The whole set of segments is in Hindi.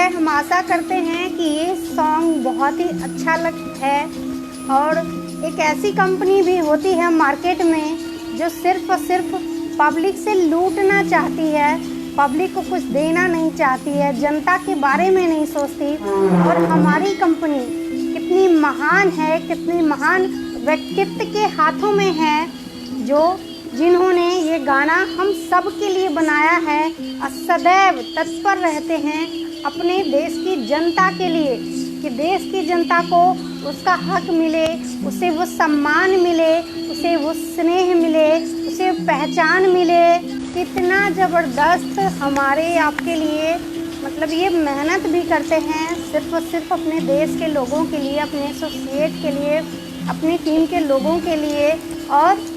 हम आशा करते हैं कि ये सॉन्ग बहुत ही अच्छा है और एक ऐसी कंपनी भी होती है मार्केट में जो सिर्फ और सिर्फ पब्लिक से लूटना चाहती है, पब्लिक को कुछ देना नहीं चाहती है, जनता के बारे में नहीं सोचती। और हमारी कंपनी कितनी महान है, कितनी महान व्यक्तित्व के हाथों में है जिन्होंने ये गाना हम सब के लिए बनाया है और सदैव तत्पर रहते हैं अपने देश की जनता के लिए कि देश की जनता को उसका हक मिले, उसे वो सम्मान मिले, उसे वो स्नेह मिले, उसे पहचान मिले। कितना ज़बरदस्त हमारे आपके लिए मतलब ये मेहनत भी करते हैं सिर्फ और सिर्फ अपने देश के लोगों के लिए, अपने एसोसिएट के लिए, अपनी टीम के लोगों के लिए। और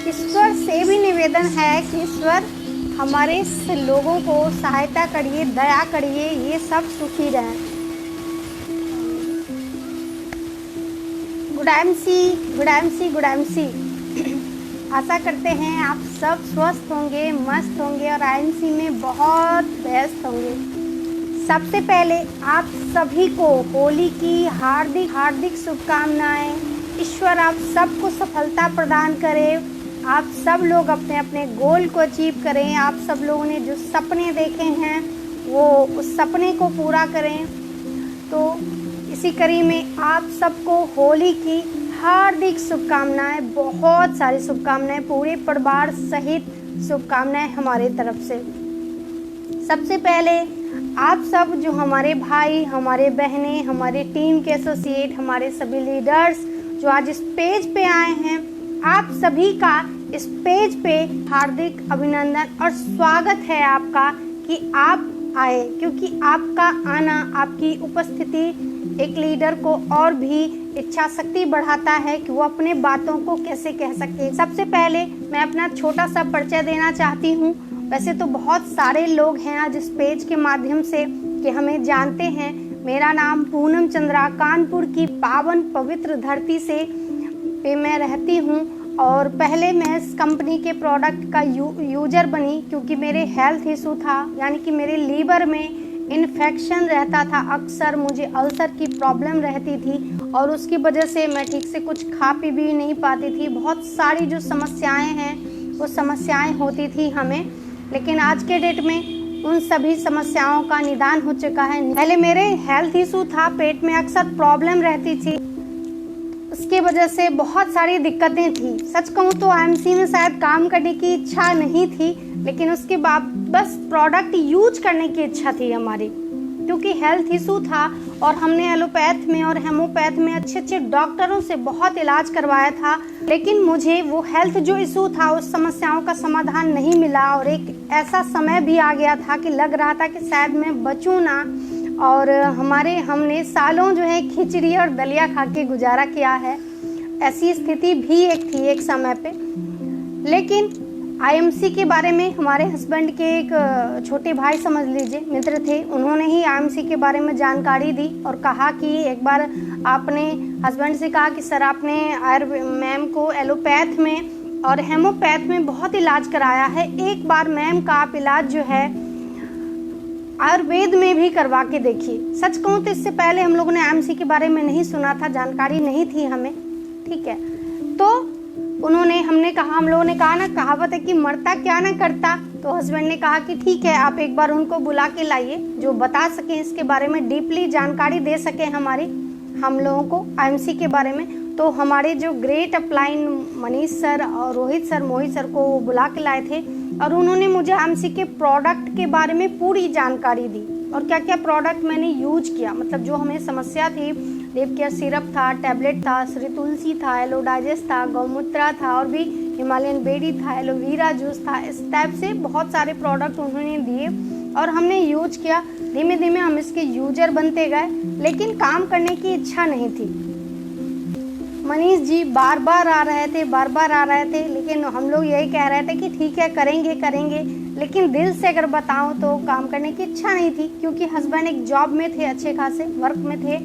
ईश्वर से भी निवेदन है कि ईश्वर हमारे इस लोगों को सहायता करिए, दया करिए, ये सब सुखी रहें। गुड एमसी आशा करते हैं आप सब स्वस्थ होंगे, मस्त होंगे और आईएमसी में बहुत व्यस्त होंगे। सबसे पहले आप सभी को होली की हार्दिक शुभकामनाएं। ईश्वर आप सबको सफलता प्रदान करे, आप सब लोग अपने अपने गोल को अचीव करें, आप सब लोगों ने जो सपने देखे हैं वो उस सपने को पूरा करें। तो इसी कड़ी में आप सबको होली की हार्दिक शुभकामनाएं, बहुत सारी शुभकामनाएं, पूरे परिवार सहित शुभकामनाएं हमारे तरफ से। सबसे पहले आप सब जो हमारे भाई, हमारे बहनें, हमारे टीम के एसोसिएट, हमारे सभी लीडर्स जो आज इस पेज पे आए हैं, आप सभी का इस पेज पे हार्दिक अभिनंदन और स्वागत है आपका कि आप आए, क्योंकि आपका आना, आपकी उपस्थिति एक लीडर को और भी इच्छा शक्ति बढ़ाता है कि वो अपने बातों को कैसे कह सके। सबसे पहले मैं अपना छोटा सा परिचय देना चाहती हूँ। वैसे तो बहुत सारे लोग हैं आज इस पेज के माध्यम से कि हमें जानते हैं। मेरा नाम पूनम चंद्रा, कानपुर की पावन पवित्र धरती से पे मैं रहती हूँ और पहले मैं इस कंपनी के प्रोडक्ट का यूजर बनी क्योंकि मेरे हेल्थ इशू था, यानी कि मेरे लीवर में इन्फेक्शन रहता था, अक्सर मुझे अल्सर की प्रॉब्लम रहती थी और उसकी वजह से मैं ठीक से कुछ खा पी भी नहीं पाती थी। बहुत सारी जो समस्याएं हैं वो समस्याएं होती थी हमें, लेकिन आज के डेट में उन सभी समस्याओं का निदान हो चुका है। पहले मेरे हेल्थ इशू था, पेट में अक्सर प्रॉब्लम रहती थी, उसके वजह से बहुत सारी दिक्कतें थी। सच कहूँ तो आईएमसी में शायद काम करने की इच्छा नहीं थी, लेकिन उसके बाद बस प्रोडक्ट यूज करने की इच्छा थी हमारी, क्योंकि हेल्थ इशू था और हमने एलोपैथ में और हेमोपैथ में अच्छे अच्छे डॉक्टरों से बहुत इलाज करवाया था, लेकिन मुझे वो हेल्थ जो इशू था उस समस्याओं का समाधान नहीं मिला। और एक ऐसा समय भी आ गया था कि लग रहा था कि शायद मैं बचूँ ना, और हमने सालों जो है खिचड़ी और दलिया खा के गुजारा किया है। ऐसी स्थिति भी एक थी एक समय पे। लेकिन आईएमसी के बारे में हमारे हस्बैंड के एक छोटे भाई समझ लीजिए मित्र थे, उन्होंने ही आईएमसी के बारे में जानकारी दी और कहा कि एक बार आपने हस्बैंड से कहा कि सर आपने मैम को एलोपैथ में और हेमोपैथ में बहुत इलाज कराया है, एक बार मैम का आप इलाज जो है आयुर्वेद में भी करवा के देखिए। सच कहूँ तो इससे पहले हम लोगों ने आईएमसी के बारे में नहीं सुना था, जानकारी नहीं थी हमें, ठीक है। तो हम लोगों ने कहा ना, कहावत है कि मरता क्या ना करता, तो हस्बैंड ने कहा कि ठीक है आप एक बार उनको बुला के लाइए जो बता सके इसके बारे में, डीपली जानकारी दे सके हम लोगों को आईएमसी के बारे में। तो हमारे जो ग्रेट अपलाइन मनीष सर और रोहित सर, मोहित सर को बुला के लाए थे और उन्होंने मुझे आईएमसी के प्रोडक्ट के बारे में पूरी जानकारी दी और क्या क्या प्रोडक्ट मैंने यूज किया। मतलब जो हमें समस्या थी, लिव केयर सिरप था, टैबलेट था, श्री तुलसी था, एलो डाइजेस्ट था, गौमूत्रा था और भी हिमालयन बेडी था, एलोवेरा जूस था, इस टाइप से बहुत सारे प्रोडक्ट उन्होंने दिए और हमने यूज किया। धीमे धीमे हम इसके यूजर बनते गए, लेकिन काम करने की इच्छा नहीं थी। मनीष जी बार बार आ रहे थे, लेकिन हम लोग यही कह रहे थे कि ठीक है करेंगे, लेकिन दिल से अगर बताऊं तो काम करने की इच्छा नहीं थी, क्योंकि हस्बैंड एक जॉब में थे, अच्छे खासे वर्क में थे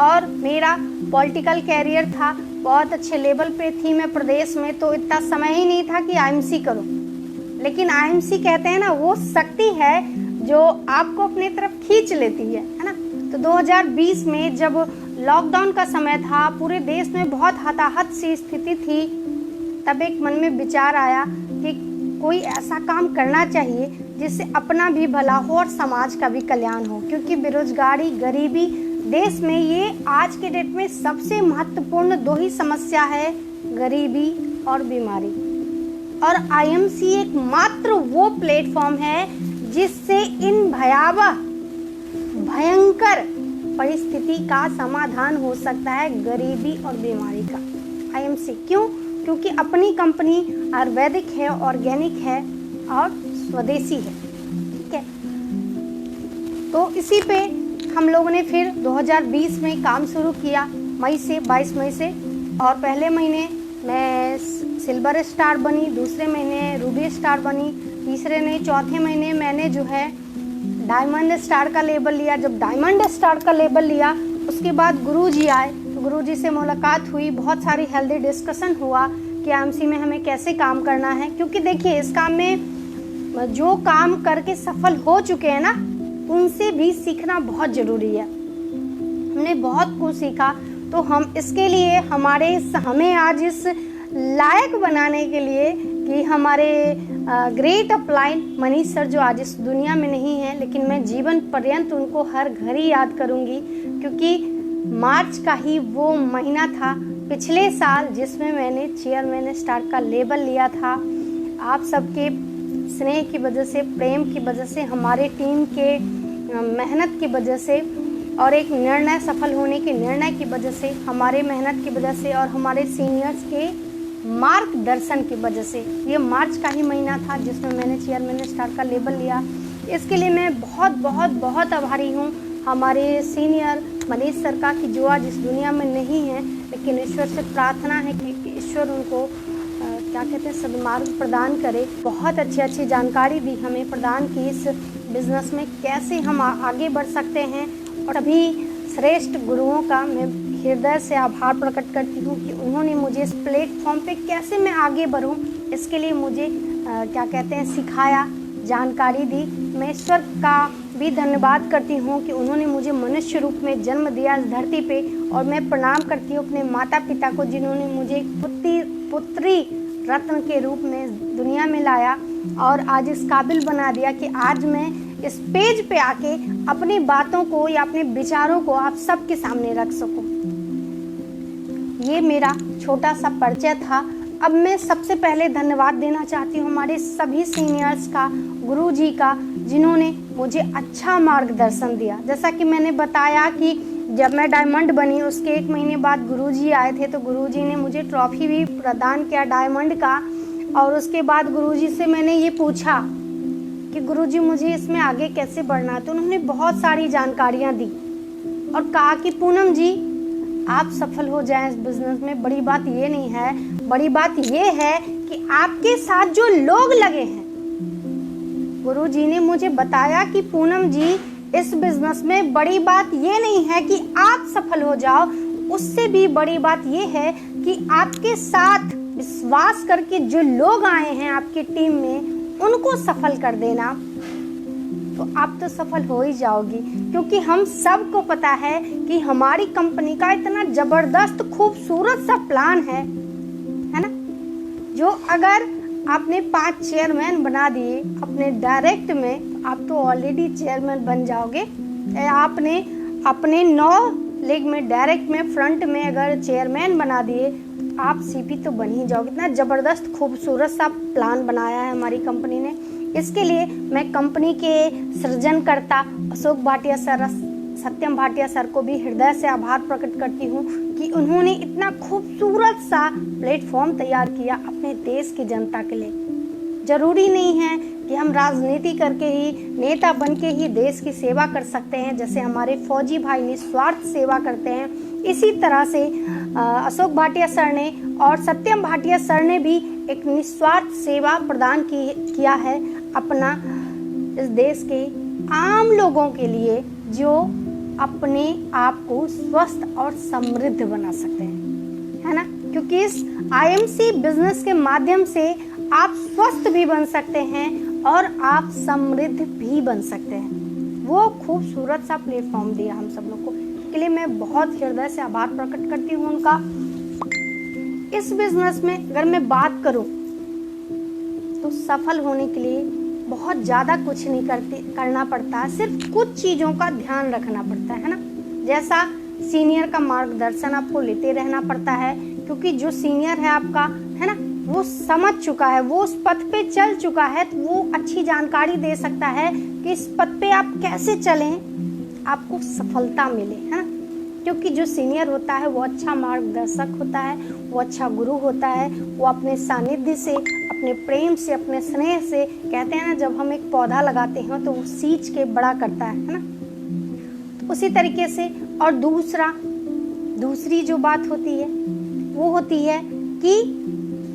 और मेरा पॉलिटिकल कैरियर था, बहुत अच्छे लेवल पे थी मैं प्रदेश में, तो इतना समय ही नहीं था कि आईएमसी करूं। लेकिन आईएमसी कहते हैं ना वो शक्ति है जो आपको अपनी तरफ खींच लेती है ना। तो 2020 में जब लॉकडाउन का समय था, पूरे देश में बहुत हताहत सी स्थिति थी, तब एक मन में विचार आया कि कोई ऐसा काम करना चाहिए जिससे अपना भी भला हो और समाज का भी कल्याण हो, क्योंकि बेरोजगारी, गरीबी देश में ये आज के डेट में सबसे महत्वपूर्ण 2 ही समस्या है, गरीबी और बीमारी। और आईएमसी एक मात्र वो प्लेटफॉर्म है जिससे इन भयंकर परिस्थिति का समाधान हो सकता है, गरीबी और बीमारी का। आईएमसी क्यों? क्योंकि अपनी कंपनी आयुर्वेदिक है, ऑर्गेनिक है और स्वदेशी है। ठीक है, तो इसी पे हम लोगों ने फिर 2020 में काम शुरू किया, 22 मई से। और पहले महीने मैं सिल्वर स्टार बनी, दूसरे महीने रूबी स्टार बनी, तीसरे ने चौथे महीने मैंने जो है डायमंड स्टार का लेबल लिया। जब डायमंड स्टार का लेबल लिया उसके बाद गुरुजी आए, तो गुरुजी से मुलाकात हुई, बहुत सारी हेल्दी डिस्कशन हुआ कि आईएमसी में हमें कैसे काम करना है। क्योंकि देखिए, इस काम में जो काम करके सफल हो चुके हैं ना, उनसे भी सीखना बहुत ज़रूरी है। हमने बहुत कुछ सीखा, तो हम इसके लिए हमें आज इस लायक बनाने के लिए कि हमारे ग्रेट अपलाइन मनीष सर जो आज इस दुनिया में नहीं है, लेकिन मैं जीवन पर्यंत उनको हर घड़ी याद करूंगी, क्योंकि मार्च का ही वो महीना था पिछले साल जिसमें मैंने चेयरमैन स्टार का लेबल लिया था। आप सबके स्नेह की वजह से, प्रेम की वजह से, हमारे टीम के मेहनत की वजह से और एक निर्णय सफल होने के निर्णय की वजह से, हमारे मेहनत की वजह से और हमारे सीनियर्स के मार्गदर्शन की वजह से ये मार्च का ही महीना था जिसमें मैंने चेयरमैन स्टार का लेबल लिया। इसके लिए मैं बहुत बहुत बहुत आभारी हूँ हमारे सीनियर मनीष सर का, कि जो आज इस दुनिया में नहीं है, लेकिन ईश्वर से प्रार्थना है कि ईश्वर उनको क्या कहते हैं, सद्मार्ग प्रदान करे। बहुत अच्छी जानकारी दी हमें प्रदान की इस बिज़नेस में कैसे हम आगे बढ़ सकते हैं। और सभी श्रेष्ठ गुरुओं का मैं हृदय से आभार प्रकट करती हूँ कि उन्होंने मुझे इस प्लेटफॉर्म पे कैसे मैं आगे बढ़ूँ, इसके लिए मुझे क्या कहते हैं, सिखाया, जानकारी दी। मैं ईश्वर का भी धन्यवाद करती हूँ कि उन्होंने मुझे मनुष्य रूप में जन्म दिया इस धरती पे। और मैं प्रणाम करती हूँ अपने माता पिता को, जिन्होंने मुझे पुत्री रत्न के रूप में दुनिया में लाया और आज इस काबिल बना दिया कि आज मैं इस पेज पे आके अपनी बातों को या अपने विचारों को आप सबके सामने रख सकूं। ये मेरा छोटा सा परिचय था। अब मैं सबसे पहले धन्यवाद देना चाहती हूँ हमारे सभी सीनियर्स का, गुरुजी का, जिन्होंने मुझे अच्छा मार्गदर्शन दिया। जैसा कि मैंने बताया कि जब मैं डायमंड बनी उसके 1 महीने बाद गुरुजी आए थे, तो गुरुजी ने मुझे ट्रॉफी भी प्रदान किया डायमंड का। और उसके बाद गुरुजी से मैंने ये पूछा कि गुरुजी मुझे इसमें आगे कैसे बढ़ना है, तो उन्होंने बहुत सारी जानकारियाँ दी और कहा कि पूनम जी आप सफल हो जाएं इस बिज़नेस में, बड़ी बात ये नहीं है, बड़ी बात ये है कि आपके साथ जो लोग लगे हैं। गुरुजी ने मुझे बताया कि पूनम जी इस बिज़नेस में बड़ी बात ये नहीं है कि आप सफल हो जाओ, उससे भी बड़ी बात ये है कि आपके साथ विश्वास करके जो लोग आए हैं आपकी टीम में, उनको सफल कर देना, तो आप तो सफल हो ही जाओगी। क्योंकि हम सबको पता है कि हमारी कंपनी का इतना जबरदस्त खूबसूरत सा प्लान है ना, जो अगर आपने 5 चेयरमैन बना दिए अपने डायरेक्ट में, आप तो ऑलरेडी चेयरमैन बन जाओगे। आपने अपने 9 लेग में डायरेक्ट में फ्रंट में अगर चेयरमैन बना दिए, आप सीपी तो बन ही जाओगे। इतना ज़बरदस्त खूबसूरत सा प्लान बनाया है हमारी कंपनी ने। इसके लिए मैं कंपनी के सृजनकर्ता अशोक भाटिया सर, सत्यम भाटिया सर को भी हृदय से आभार प्रकट करती हूँ कि उन्होंने इतना खूबसूरत सा प्लेटफॉर्म तैयार किया अपने देश की जनता के लिए। जरूरी नहीं है कि हम राजनीति करके ही, नेता बन के ही देश की सेवा कर सकते हैं, जैसे हमारे फौजी भाई निस्वार्थ सेवा करते हैं। इसी तरह से अशोक भाटिया सर ने और सत्यम भाटिया सर ने भी एक निस्वार्थ सेवा प्रदान किया है अपना इस देश के आम लोगों के लिए, जो अपने आप को स्वस्थ और समृद्ध बना सकते हैं, है ना। क्योंकि इस आईएमसी बिजनेस के माध्यम से आप स्वस्थ भी बन सकते हैं और आप समृद्ध भी बन सकते हैं। वो खूबसूरत सा प्लेटफॉर्म दिया हम सब लोग को, इसके लिए मैं बहुत हृदय से आभार प्रकट करती हूँ उनका। इस बिजनेस में अगर मैं बात करूँ तो सफल होने के लिए बहुत ज़्यादा कुछ नहीं करना पड़ता, सिर्फ कुछ चीज़ों का ध्यान रखना पड़ता है ना। जैसा सीनियर का मार्गदर्शन आपको लेते रहना पड़ता है, क्योंकि जो सीनियर है आपका, है ना, वो समझ चुका है, वो उस पथ पे चल चुका है, तो वो अच्छी जानकारी दे सकता है कि इस पथ पे आप कैसे चलें, आपको सफलता मिले, है ना। क्योंकि जो सीनियर होता है वो अच्छा मार्गदर्शक होता है, वो अच्छा गुरु होता है, वो अपने सानिध्य से, अपने प्रेम से, अपने स्नेह से, कहते हैं ना जब हम एक पौधा लगाते हैं तो वो सींच के बड़ा करता है ना। तो उसी तरीके से और दूसरी जो बात होती है वो होती है कि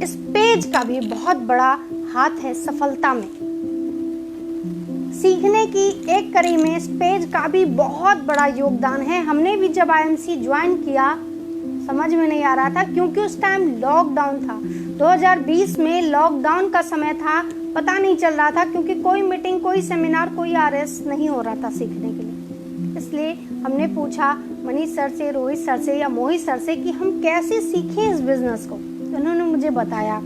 इस पेज का भी बहुत बड़ा हाथ है सफलता में। सीखने की एक कड़ी में इस पेज का भी बहुत बड़ा योगदान है। हमने भी जब IMC ज्वाइन किया समझ में नहीं आ रहा था, क्योंकि उस टाइम लॉकडाउन था, 2020 में लॉकडाउन का समय था, पता नहीं चल रहा था, क्योंकि कोई मीटिंग, कोई सेमिनार, कोई RS नहीं हो रहा था सीखने के लिए। इसलिए हमने पूछा मनीष सर से, रोहित सर से या मोहित सर से कि हम कैसे सीखें इस बिजनेस को। तो उन्होंने मुझे बताया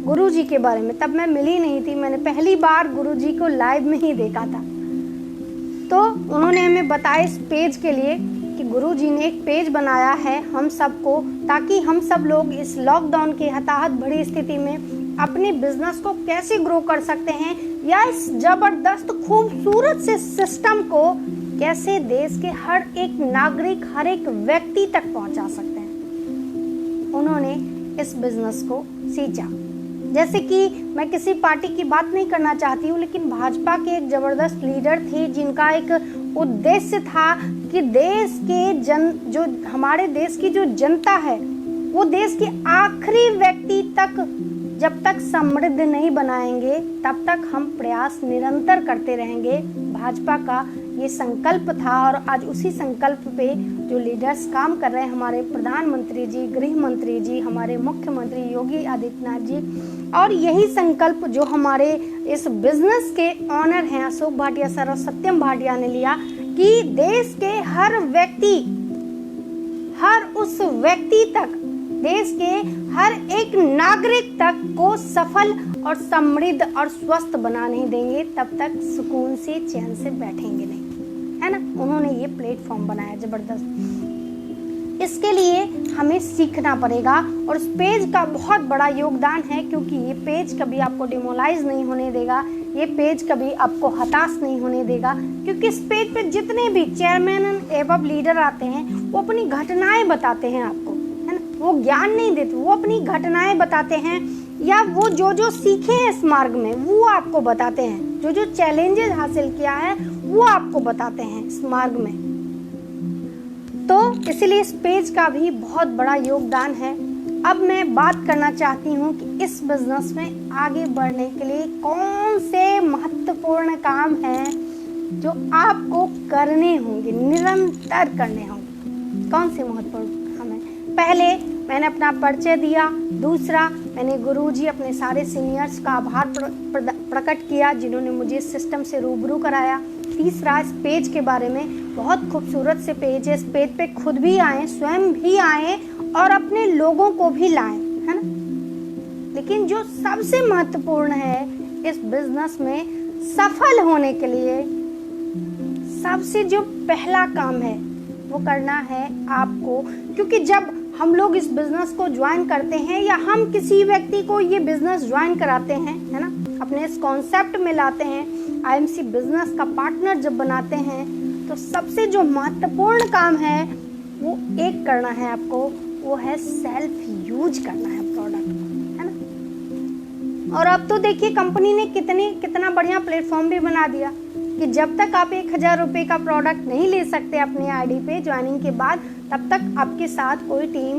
गुरुजी के बारे में। तब मैं मिली नहीं थी, मैंने पहली बार गुरुजी को लाइव में ही देखा था। तो उन्होंने हमें बताया इस पेज के लिए कि गुरुजी ने एक पेज बनाया है हम सबको, ताकि हम सब लोग इस लॉकडाउन की हताहत भरी स्थिति में अपने बिजनेस को कैसे ग्रो कर सकते हैं, या इस जबरदस्त खूबसूरत से सिस्टम को कैसे देश के हर एक नागरिक, हर एक व्यक्ति तक पहुंचा सकते हैं। उन्होंने इस बिजनेस को सींचा। जैसे कि मैं किसी पार्टी की बात नहीं करना चाहती हूँ, लेकिन भाजपा के एक जबरदस्त लीडर थे जिनका एक उद्देश्य था कि देश के जो हमारे देश की जो जनता है, वो देश के आखिरी व्यक्ति तक जब तक समृद्ध नहीं बनाएंगे तब तक हम प्रयास निरंतर करते रहेंगे। भाजपा का ये संकल्प था, और आज उसी संकल्प पे जो लीडर्स काम कर रहे हैं, हमारे प्रधानमंत्री जी, गृह मंत्री जी, हमारे मुख्यमंत्री योगी आदित्यनाथ जी, और यही संकल्प जो हमारे इस बिजनेस के ऑनर हैं अशोक भाटिया सर और सत्यम भाटिया ने लिया कि देश के हर व्यक्ति, हर उस व्यक्ति तक, देश के हर एक नागरिक तक को सफल और समृद्ध और स्वस्थ बना नहीं देंगे तब तक सुकून से, चैन से बैठेंगे नहीं, है ना। उन्होंने ये प्लेटफॉर्म बनाया जबरदस्त। इसके लिए हमें सीखना पड़ेगा, और इस पेज का बहुत बड़ा योगदान है, क्योंकि ये पेज कभी आपको डिमोलाइज नहीं होने देगा, ये पेज कभी आपको हताश नहीं होने देगा, क्योंकि इस पेज पे जितने भी चेयरमैन एवं लीडर आते हैं वो अपनी घटनाएं बताते हैं आपको, है ना। वो ज्ञान नहीं देते, वो अपनी घटनाएं बताते हैं, या वो जो सीखे हैं इस मार्ग में वो आपको बताते हैं, जो चैलेंजेस हासिल किया है वो आपको बताते हैं इस मार्ग में। तो इसलिए इस पेज का भी बहुत बड़ा योगदान है। अब मैं बात करना चाहती हूँ कि इस बिजनेस में आगे बढ़ने के लिए कौन से महत्वपूर्ण काम हैं जो आपको करने होंगे, निरंतर करने होंगे। कौन से महत्वपूर्ण काम है? पहले मैंने अपना परिचय दिया, दूसरा मैंने गुरुजी, अपने सारे सीनियर्स का आभार प्रकट किया जिन्होंने मुझे इस सिस्टम से रूबरू कराया, तीसरा इस पेज के बारे में, बहुत खूबसूरत से पेज है, इस पेज पे खुद भी आए, स्वयं भी आए और अपने लोगों को भी लाएं, है ना। लेकिन जो सबसे महत्वपूर्ण है इस बिजनेस में सफल होने के लिए, सबसे जो पहला काम है वो करना है आपको, क्योंकि जब हम लोग इस बिजनेस को ज्वाइन करते हैं या हम किसी व्यक्ति को ये बिजनेस ज्वाइन कराते हैं, है ना, अपने इस कॉन्सेप्ट में लाते हैं, IMC बिजनेस का पार्टनर जब बनाते हैं, तो सबसे जो महत्वपूर्ण काम है वो एक करना है आपको, वो है सेल्फ यूज करना है प्रोडक्ट, है ना। और अब तो देखिए कंपनी ने कितना बढ़िया प्लेटफॉर्म भी बना दिया कि जब तक आप 1000 रुपये का प्रोडक्ट नहीं ले सकते अपने ID पे ज्वाइनिंग के बाद, तब तक आपके साथ कोई टीम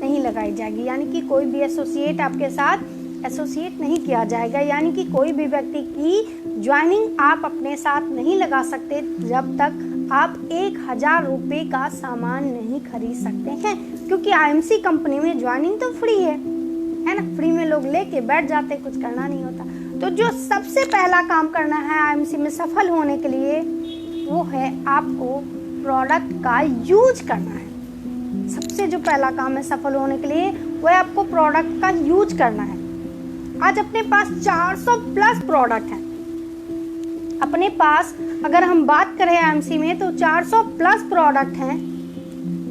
नहीं लगाई जाएगी, यानी कि कोई भी एसोसिएट आपके साथ एसोसिएट नहीं किया जाएगा, यानी कि कोई भी व्यक्ति की ज्वाइनिंग आप अपने साथ नहीं लगा सकते जब तक आप 1000 रुपये का सामान नहीं खरीद सकते हैं, क्योंकि IMC कंपनी में ज्वाइनिंग तो फ्री है ना, फ्री में लोग लेके बैठ जाते, कुछ करना नहीं होता। तो जो सबसे पहला काम करना है आईएमसी में सफल होने के लिए, वो है आपको प्रोडक्ट का यूज करना है। सबसे जो पहला काम है सफल होने के लिए, वो है आपको प्रोडक्ट का यूज करना है। आज अपने पास 400 प्लस प्रोडक्ट हैं अपने पास। अगर हम बात करें आईएमसी में तो 400 प्लस प्रोडक्ट हैं।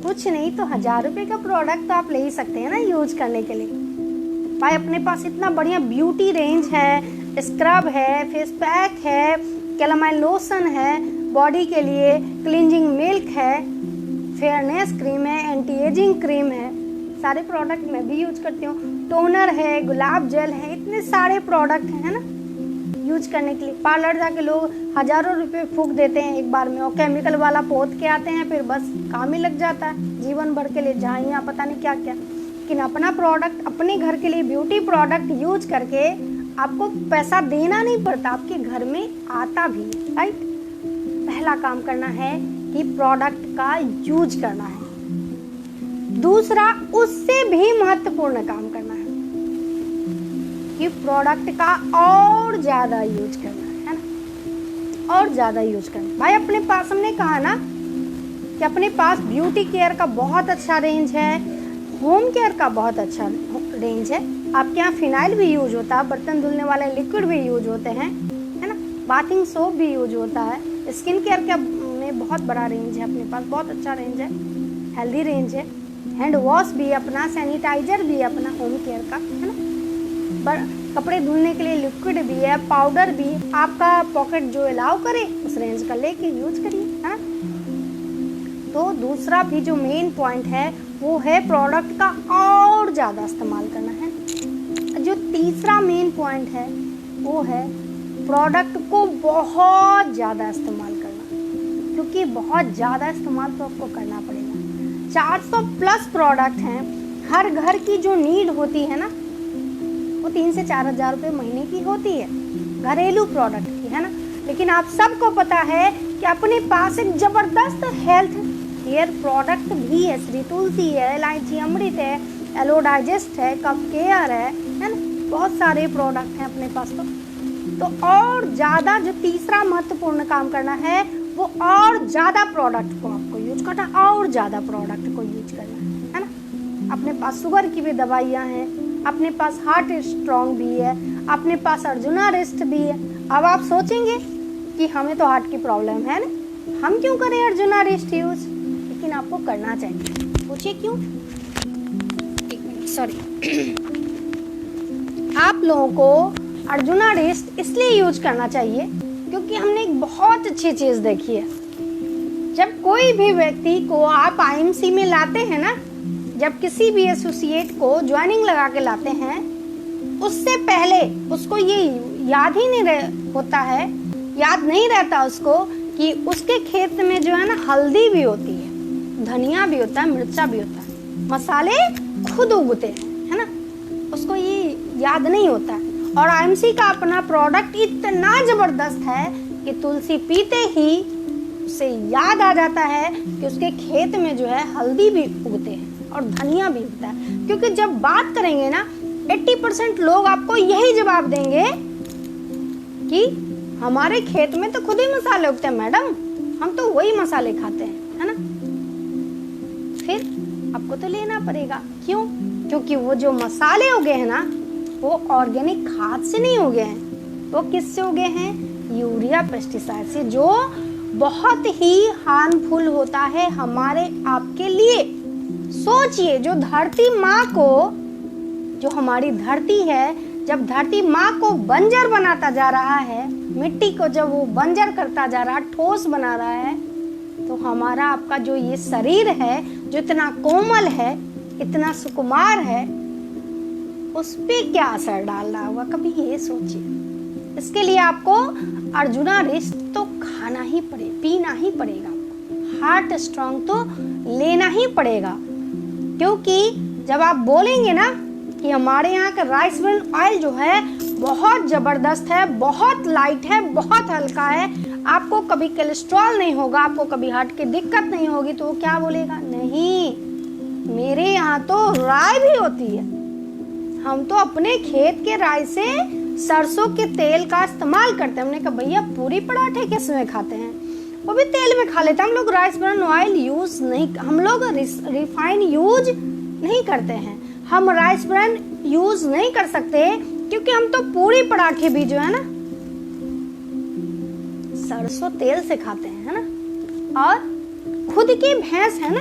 कुछ नहीं तो 1000 रुपये का प्रोडक्ट तो आप ले ही सकते हैं ना यूज करने के लिए। भाई अपने पास इतना बढ़िया ब्यूटी रेंज है, स्क्रब है, फेस पैक है, कैलामाइन लोशन है, बॉडी के लिए क्लींजिंग मिल्क है, फेयरनेस क्रीम है, एंटी एजिंग क्रीम है, सारे प्रोडक्ट मैं भी यूज करती हूँ। टोनर है, गुलाब जल है, इतने सारे प्रोडक्ट हैं ना यूज करने के लिए। पार्लर जाके लोग हजारों रुपए फूंक देते हैं एक बार में और केमिकल वाला पोत के आते हैं, फिर बस काम ही लग जाता है जीवन भर के लिए, झाइयाँ पता नहीं क्या क्या। लेकिन अपना प्रोडक्ट अपने घर के लिए ब्यूटी प्रोडक्ट यूज करके आपको पैसा देना नहीं पड़ता, आपके घर में आता भी है, राइट। पहला काम करना है कि प्रोडक्ट का यूज करना है। दूसरा उससे भी महत्वपूर्ण काम करना है कि प्रोडक्ट का और ज्यादा यूज करना है ना, और ज्यादा यूज करना। भाई अपने पास हमने कहा ना कि अपने पास ब्यूटी केयर का बहुत अच्छा रेंज है, होम केयर का बहुत अच्छा रेंज है। आपके यहाँ फिनाइल भी यूज होता है, बर्तन धुलने वाले लिक्विड भी यूज होते हैं, है ना, बाथिंग सोप भी यूज होता है, स्किन केयर का में बहुत बड़ा रेंज है अपने पास, बहुत अच्छा रेंज है, हेल्दी रेंज है, हैंड वॉश भी अपना, सैनिटाइजर भी अपना होम केयर का, है ना, कपड़े धुलने के लिए लिक्विड भी है, पाउडर भी। आपका पॉकेट जो अलाउ करे उस रेंज का लेके यूज करिए, है ना। तो दूसरा भी जो मेन पॉइंट है वो है प्रोडक्ट का और ज़्यादा इस्तेमाल करना है। जो तीसरा मेन पॉइंट है वो है प्रोडक्ट को बहुत ज़्यादा इस्तेमाल करना, क्योंकि बहुत ज़्यादा इस्तेमाल तो आपको करना पड़ेगा। 400 प्लस प्रोडक्ट हैं। हर घर की जो नीड होती है ना वो 3 से 4 हज़ार रुपये महीने की होती है, घरेलू प्रोडक्ट की, है ना। लेकिन आप सबको पता है कि अपने पास एक ज़बरदस्त हेल्थ केयर प्रोडक्ट भी है। श्री तुलसी है, इलायची अमृत है, एलो डाइजेस्ट है, कप केयर है ना, बहुत सारे प्रोडक्ट हैं अपने पास। तो और ज़्यादा जो तीसरा महत्वपूर्ण काम करना है वो और ज़्यादा प्रोडक्ट को आपको यूज करना, और ज़्यादा प्रोडक्ट को यूज करना है ना। अपने पास शुगर की भी दवाइयाँ हैं, अपने पास हार्ट स्ट्रॉन्ग भी है, अपने पास अर्जुना रेस्ट भी है। अब आप सोचेंगे कि हमें तो हार्ट की प्रॉब्लम है ना, हम क्यों करें अर्जुना रेस्ट यूज, लेकिन आपको करना चाहिए। पूछिए क्यों? एक मिनट, सॉरी। आप लोगों को अर्जुना रेस्ट इसलिए यूज करना चाहिए क्योंकि हमने एक बहुत अच्छी चीज़ देखी है। जब कोई भी व्यक्ति को आप आईएमसी में लाते हैं ना, जब किसी भी एसोसिएट को ज्वाइनिंग लगा के लाते हैं, उससे पहले उसको ये याद ही नहीं होता है, याद नहीं रहता उसको कि उसके खेत में जो है ना हल्दी भी होती है, धनिया भी होता है, मिर्चा भी होता है, मसाले खुद उगते हैं, है ना, उसको ये याद नहीं होता है। और आईएमसी का अपना प्रोडक्ट इतना ज़बरदस्त है कि तुलसी पीते ही उसे याद आ जाता है कि उसके खेत में जो है हल्दी भी उगते हैं और धनिया भी उगता है। क्योंकि जब बात करेंगे ना 80% लोग आपको यही जवाब देंगे कि हमारे खेत में तो खुद ही मसाले उगते हैं मैडम, हम तो वही मसाले खाते हैं, है ना। फिर आपको तो लेना पड़ेगा। क्यों? क्योंकि वो जो मसाले उगे हैं ना वो ऑर्गेनिक खाद से नहीं उगे हैं, वो किससे उगे हैं? यूरिया पेस्टिसाइड से, जो बहुत ही हार्मफुल होता है हमारे आपके लिए। सोचिए, जो धरती माँ को, जो हमारी धरती है, जब धरती माँ को बंजर बनाता जा रहा है, मिट्टी को जब वो बंजर करता जा रहा है, ठोस बना रहा है, तो हमारा आपका जो ये शरीर है जो इतना कोमल है, इतना सुकुमार है, उस पे क्या असर डाल रहा होगा, कभी ये सोचिए। इसके लिए आपको अर्जुना रेस्ट तो खाना ही पीना ही पड़ेगा, हार्ट स्ट्रॉन्ग तो लेना ही पड़ेगा। क्योंकि जब आप बोलेंगे ना कि हमारे यहाँ का राइस ब्रान ऑयल जो है बहुत ज़बरदस्त है, बहुत लाइट है, बहुत हल्का है, आपको कभी कोलेस्ट्रॉल नहीं होगा, आपको कभी हार्ट की दिक्कत नहीं होगी, तो वो क्या बोलेगा? नहीं, मेरे यहाँ तो राई भी होती है, हम तो अपने खेत के राई से सरसों के तेल का इस्तेमाल करते हैं। हमने कहा भैया पूरी पराठे किस में खाते हैं, वो भी तेल में खा लेते हैं। हम लोग राइस ब्रान ऑयल यूज नहीं, हम लोग रिफाइन यूज नहीं करते हैं। हम राइस ब्रान यूज नहीं कर सकते क्योंकि हम तो पूरी पराठे भी जो है ना सरसों तेल से खाते हैं, है ना। और खुद की भैंस है ना,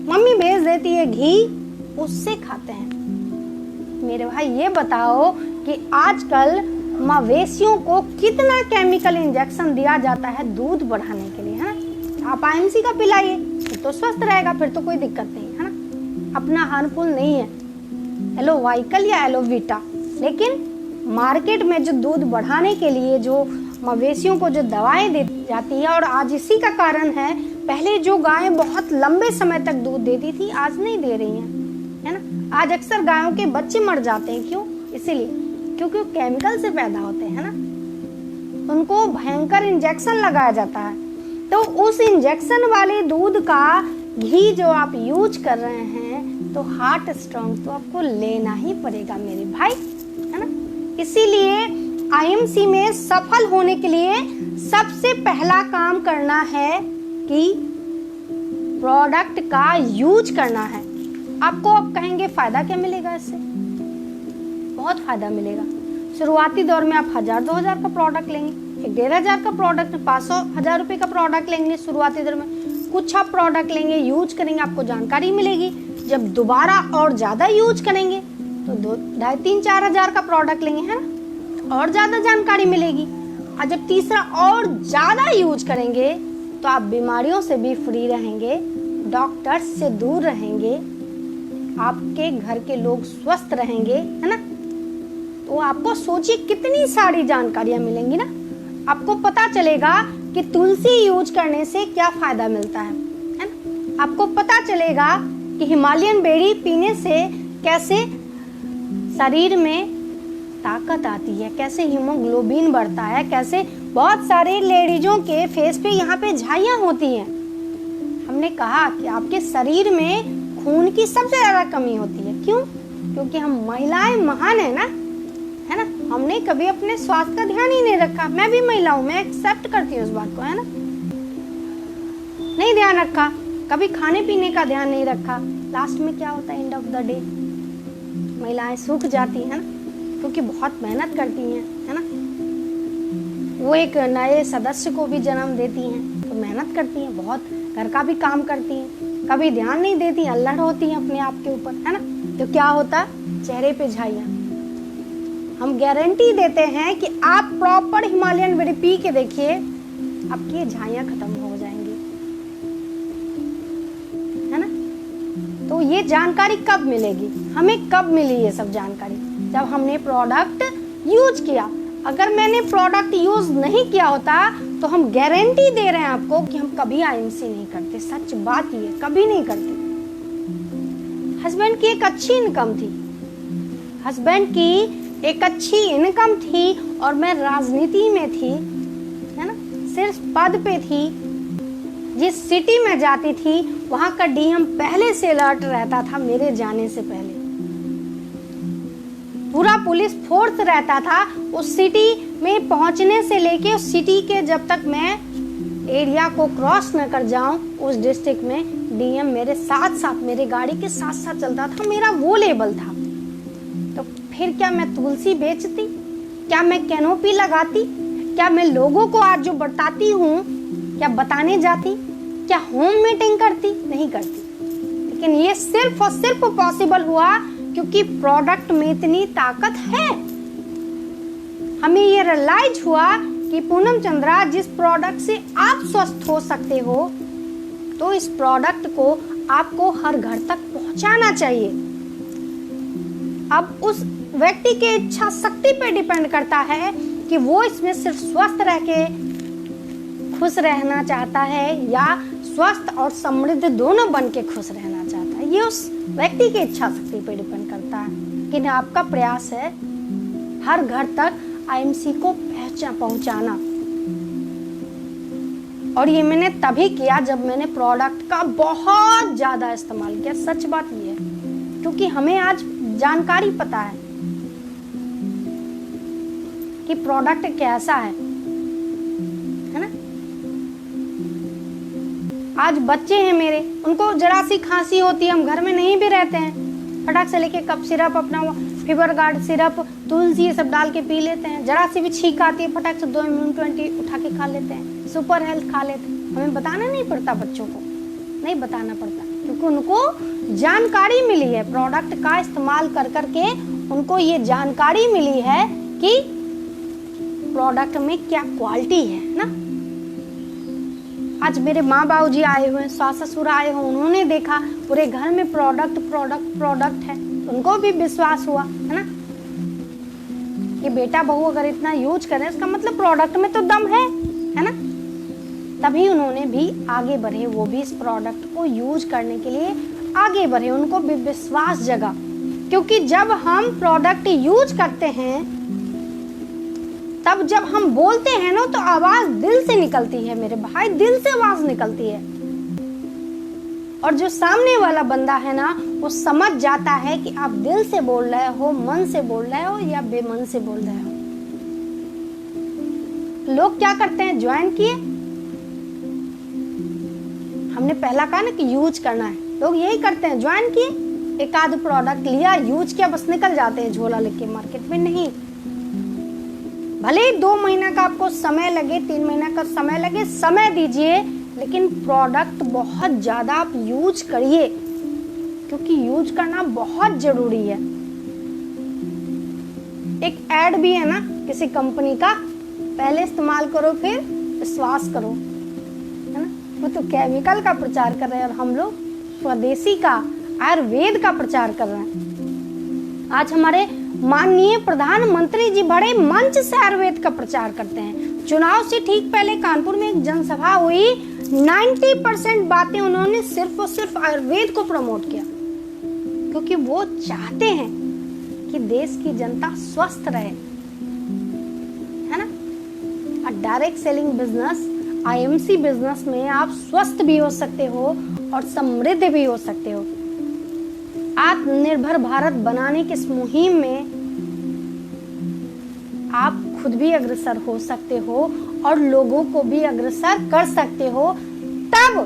मम्मी भेज देती है घी, उससे खाते हैं। मेरे भाई ये बताओ कि आजकल मवेशियों को कितना केमिकल इंजेक्शन दिया जाता है दूध बढ़ाने के लिए, है ना। आप आईएमसी का पिलाइए फिर तो स्वस्थ रहेगा, फिर तो कोई दिक्कत नहीं, है ना। अपना हार्मफुल नहीं है एलोवाइकल या एलोविटा। लेकिन मार्केट में जो दूध बढ़ाने के लिए जो मवेशियों को जो दवाएं दी जाती है, और आज इसी का कारण है, पहले जो गायें बहुत लंबे समय तक दूध देती थी आज नहीं दे रही हैं, है ना। आज अक्सर गायों के बच्चे मर जाते हैं, क्यों? इसीलिए क्योंकि वो केमिकल से पैदा होते हैं ना, उनको भयंकर इंजेक्शन लगाया जाता है। तो उस इंजेक्शन वाले दूध का घी जो आप यूज कर रहे हैं तो हार्ट स्ट्रॉन्ग तो आपको लेना ही पड़ेगा मेरे भाई, है ना। इसीलिए आईएमसी में सफल होने के लिए सबसे पहला काम करना है कि प्रोडक्ट का यूज करना है। आपको अब कहेंगे फायदा क्या मिलेगा इससे? बहुत फायदा मिलेगा। शुरुआती दौर में आप 1000-2000 का प्रोडक्ट लेंगे, 1500 का प्रोडक्ट, 500-1000 रुपए का प्रोडक्ट लेंगे शुरुआती दौर में। कुछ आप प्रोडक्ट लेंगे, यूज करेंगे, आपको जानकारी मिलेगी। जब दोबारा और ज्यादा यूज करेंगे तो 2500-3000 का प्रोडक्ट लेंगे, है ना, और ज्यादा जानकारी मिलेगी। और जब तीसरा और ज्यादा यूज करेंगे तो आप बीमारियों से भी फ्री रहेंगे, डॉक्टर्स से दूर रहेंगे, आपके घर के लोग स्वस्थ रहेंगे, है ना। तो आपको सोचिए कितनी सारी जानकारियां मिलेंगी ना। आपको पता चलेगा कि तुलसी यूज करने से क्या फायदा मिलता है ना। आपको पता चलेगा कि हिमालयन बेरी पीने से कैसे शरीर में ताकत आती है, कैसे हीमोग्लोबिन बढ़ता है, कैसे बहुत सारे लेडीजों के फेस पे यहाँ पे झाइयाँ होती हैं। हमने कहा कि आपके शरीर में खून की सबसे ज्यादा कमी होती है। क्यों? क्योंकि हम महिलाएं महान है ना, है ना। हमने कभी अपने स्वास्थ्य का ध्यान ही नहीं रखा। मैं भी महिला हूँ, मैं एक्सेप्ट करती हूँ उस बात को, है ना। नहीं ध्यान रखा, कभी खाने पीने का ध्यान नहीं रखा। लास्ट में क्या होता है? एंड ऑफ द डे महिलाएं सूख जाती हैं ना, क्योंकि बहुत मेहनत करती हैं, है ना। वो एक नए सदस्य को भी जन्म देती हैं तो मेहनत करती हैं, बहुत घर का भी काम करती हैं, कभी ध्यान नहीं देती, अल्लड़ होती हैं अपने आप के ऊपर, है ना। तो क्या होता है? चेहरे पे झाइयाँ। हम गारंटी देते हैं कि आप प्रॉपर हिमालयन बेरी पी के देखिए, आपकी ये झाइयाँ खत्म हो जाएंगी, है ना। तो ये जानकारी कब मिलेगी हमें? कब मिली ये सब जानकारी? जब हमने प्रोडक्ट यूज किया। अगर मैंने प्रोडक्ट यूज नहीं किया होता तो हम गारंटी दे रहे हैं आपको कि हम कभी आईएमसी नहीं करते। सच बात ये, कभी नहीं करते। हस्बैंड की एक अच्छी इनकम थी, हस्बैंड की एक अच्छी इनकम थी, और मैं राजनीति में थी, है ना, सिर्फ पद पे थी। जिस सिटी में जाती थी वहां का डीएम पहले से अलर्ट रहता था मेरे जाने से पहले। पूरा पुलिस फोर्स रहता था उस सिटी में पहुंचने से लेके उस सिटी के जब तक मैं एरिया को क्रॉस न कर जाऊं, उस डिस्ट्रिक्ट में डीएम मेरे साथ साथ, मेरे गाड़ी के साथ साथ चलता था। मेरा वो लेवल था। तो फिर क्या मैं तुलसी बेचती? क्या मैं कैनोपी लगाती? क्या मैं लोगों को आज जो बताती हूँ क्या बताने जाती? क्या होम मीटिंग करती? नहीं करती। लेकिन ये सिर्फ और सिर्फ पॉसिबल हुआ क्योंकि प्रोडक्ट में इतनी ताकत है। हमें ये रियलाइज हुआ कि पूनम चंद्रा, जिस प्रोडक्ट से आप स्वस्थ हो सकते हो तो इस प्रोडक्ट को आपको हर घर तक पहुंचाना चाहिए। अब उस व्यक्ति के इच्छा शक्ति पे डिपेंड करता है कि वो इसमें सिर्फ स्वस्थ रह के खुश रहना चाहता है या स्वस्थ और समृद्ध दोनों बन के खुश रहना चाहता है। ये उस व्यक्ति की इच्छा शक्ति पे डिपेंड करता है। लेकिन आपका प्रयास है हर घर तक आईएमसी को पहुंचाना। और ये मैंने तभी किया जब मैंने प्रोडक्ट का बहुत ज्यादा इस्तेमाल किया। सच बात ये है, क्योंकि हमें आज जानकारी पता है। कि प्रोडक्ट कैसा है ना। आज बच्चे हैं मेरे, उनको जरा सी खांसी होती है, हम घर में नहीं भी रहते हैं, फटाक से लेके कप सिरप अपना फीवर गार्ड सिरप, तुलसी ये सब डाल के पी लेते हैं। जरा सी भी छींक आती है, फटाक से 2 इम्यून-20 उठा के खा लेते हैं, सुपर हेल्थ खा लेते हैं। हमें बताना नहीं पड़ता, बच्चों को नहीं बताना पड़ता, क्योंकि उनको जानकारी मिली है प्रोडक्ट का इस्तेमाल कर करके, उनको ये जानकारी मिली है कि प्रोडक्ट में क्या क्वालिटी है ना। आज मेरे माँ बाबू जी आए हुए, सास ससुर आए हुए, उन्होंने देखा पूरे घर में प्रोडक्ट प्रोडक्ट प्रोडक्ट है, उनको भी विश्वास हुआ है ना कि बेटा बहू अगर इतना यूज करें इसका मतलब प्रोडक्ट में तो दम है ना। तभी उन्होंने भी आगे बढ़े, वो भी इस प्रोडक्ट को यूज करने के लिए आगे बढ़े, उनको भी विश्वास जगा। क्योंकि जब हम प्रोडक्ट यूज करते हैं, तब जब हम बोलते हैं ना, तो आवाज दिल से निकलती है मेरे भाई, दिल से आवाज निकलती है। और जो सामने वाला बंदा है ना, वो समझ जाता है कि आप दिल से बोल रहे हो, मन से बोल रहे हो या बेमन से बोल रहे हो। लोग क्या करते हैं, ज्वाइन किए, हमने पहला कहा ना कि यूज करना है, लोग यही करते हैं, ज्वाइन किए, एक आध प्रोडक्ट लिया, यूज किया, बस निकल जाते हैं झोला लेके मार्केट में। नहीं, भले ही 2 महीना का आपको समय लगे, 3 महीना का समय लगे, समय दीजिए, लेकिन प्रोडक्ट बहुत ज्यादा आप यूज करिए, क्योंकि यूज करना बहुत जरूरी है। एक ऐड भी है ना किसी कंपनी का, पहले इस्तेमाल करो फिर विश्वास करो, है ना। वो तो केमिकल का प्रचार कर रहे हैं और हम लोग स्वदेशी का, आयुर्वेद का प्रचार कर रहे हैं। आज हमारे माननीय प्रधानमंत्री जी बड़े मंच से आयुर्वेद का प्रचार करते हैं। चुनाव से ठीक पहले कानपुर में एक जनसभा हुई, 90% बातें उन्होंने सिर्फ और सिर्फ आयुर्वेद को प्रमोट किया, क्योंकि वो चाहते हैं कि देश की जनता स्वस्थ रहे, है ना। और direct selling business, IMC business में आप स्वस्थ भी हो सकते हो और समृद्ध भी हो सकते हो। आत्मनिर्भर भारत बनाने की इस मुहिम में आप खुद भी अग्रसर हो सकते हो और लोगों को भी अग्रसर कर सकते हो, तब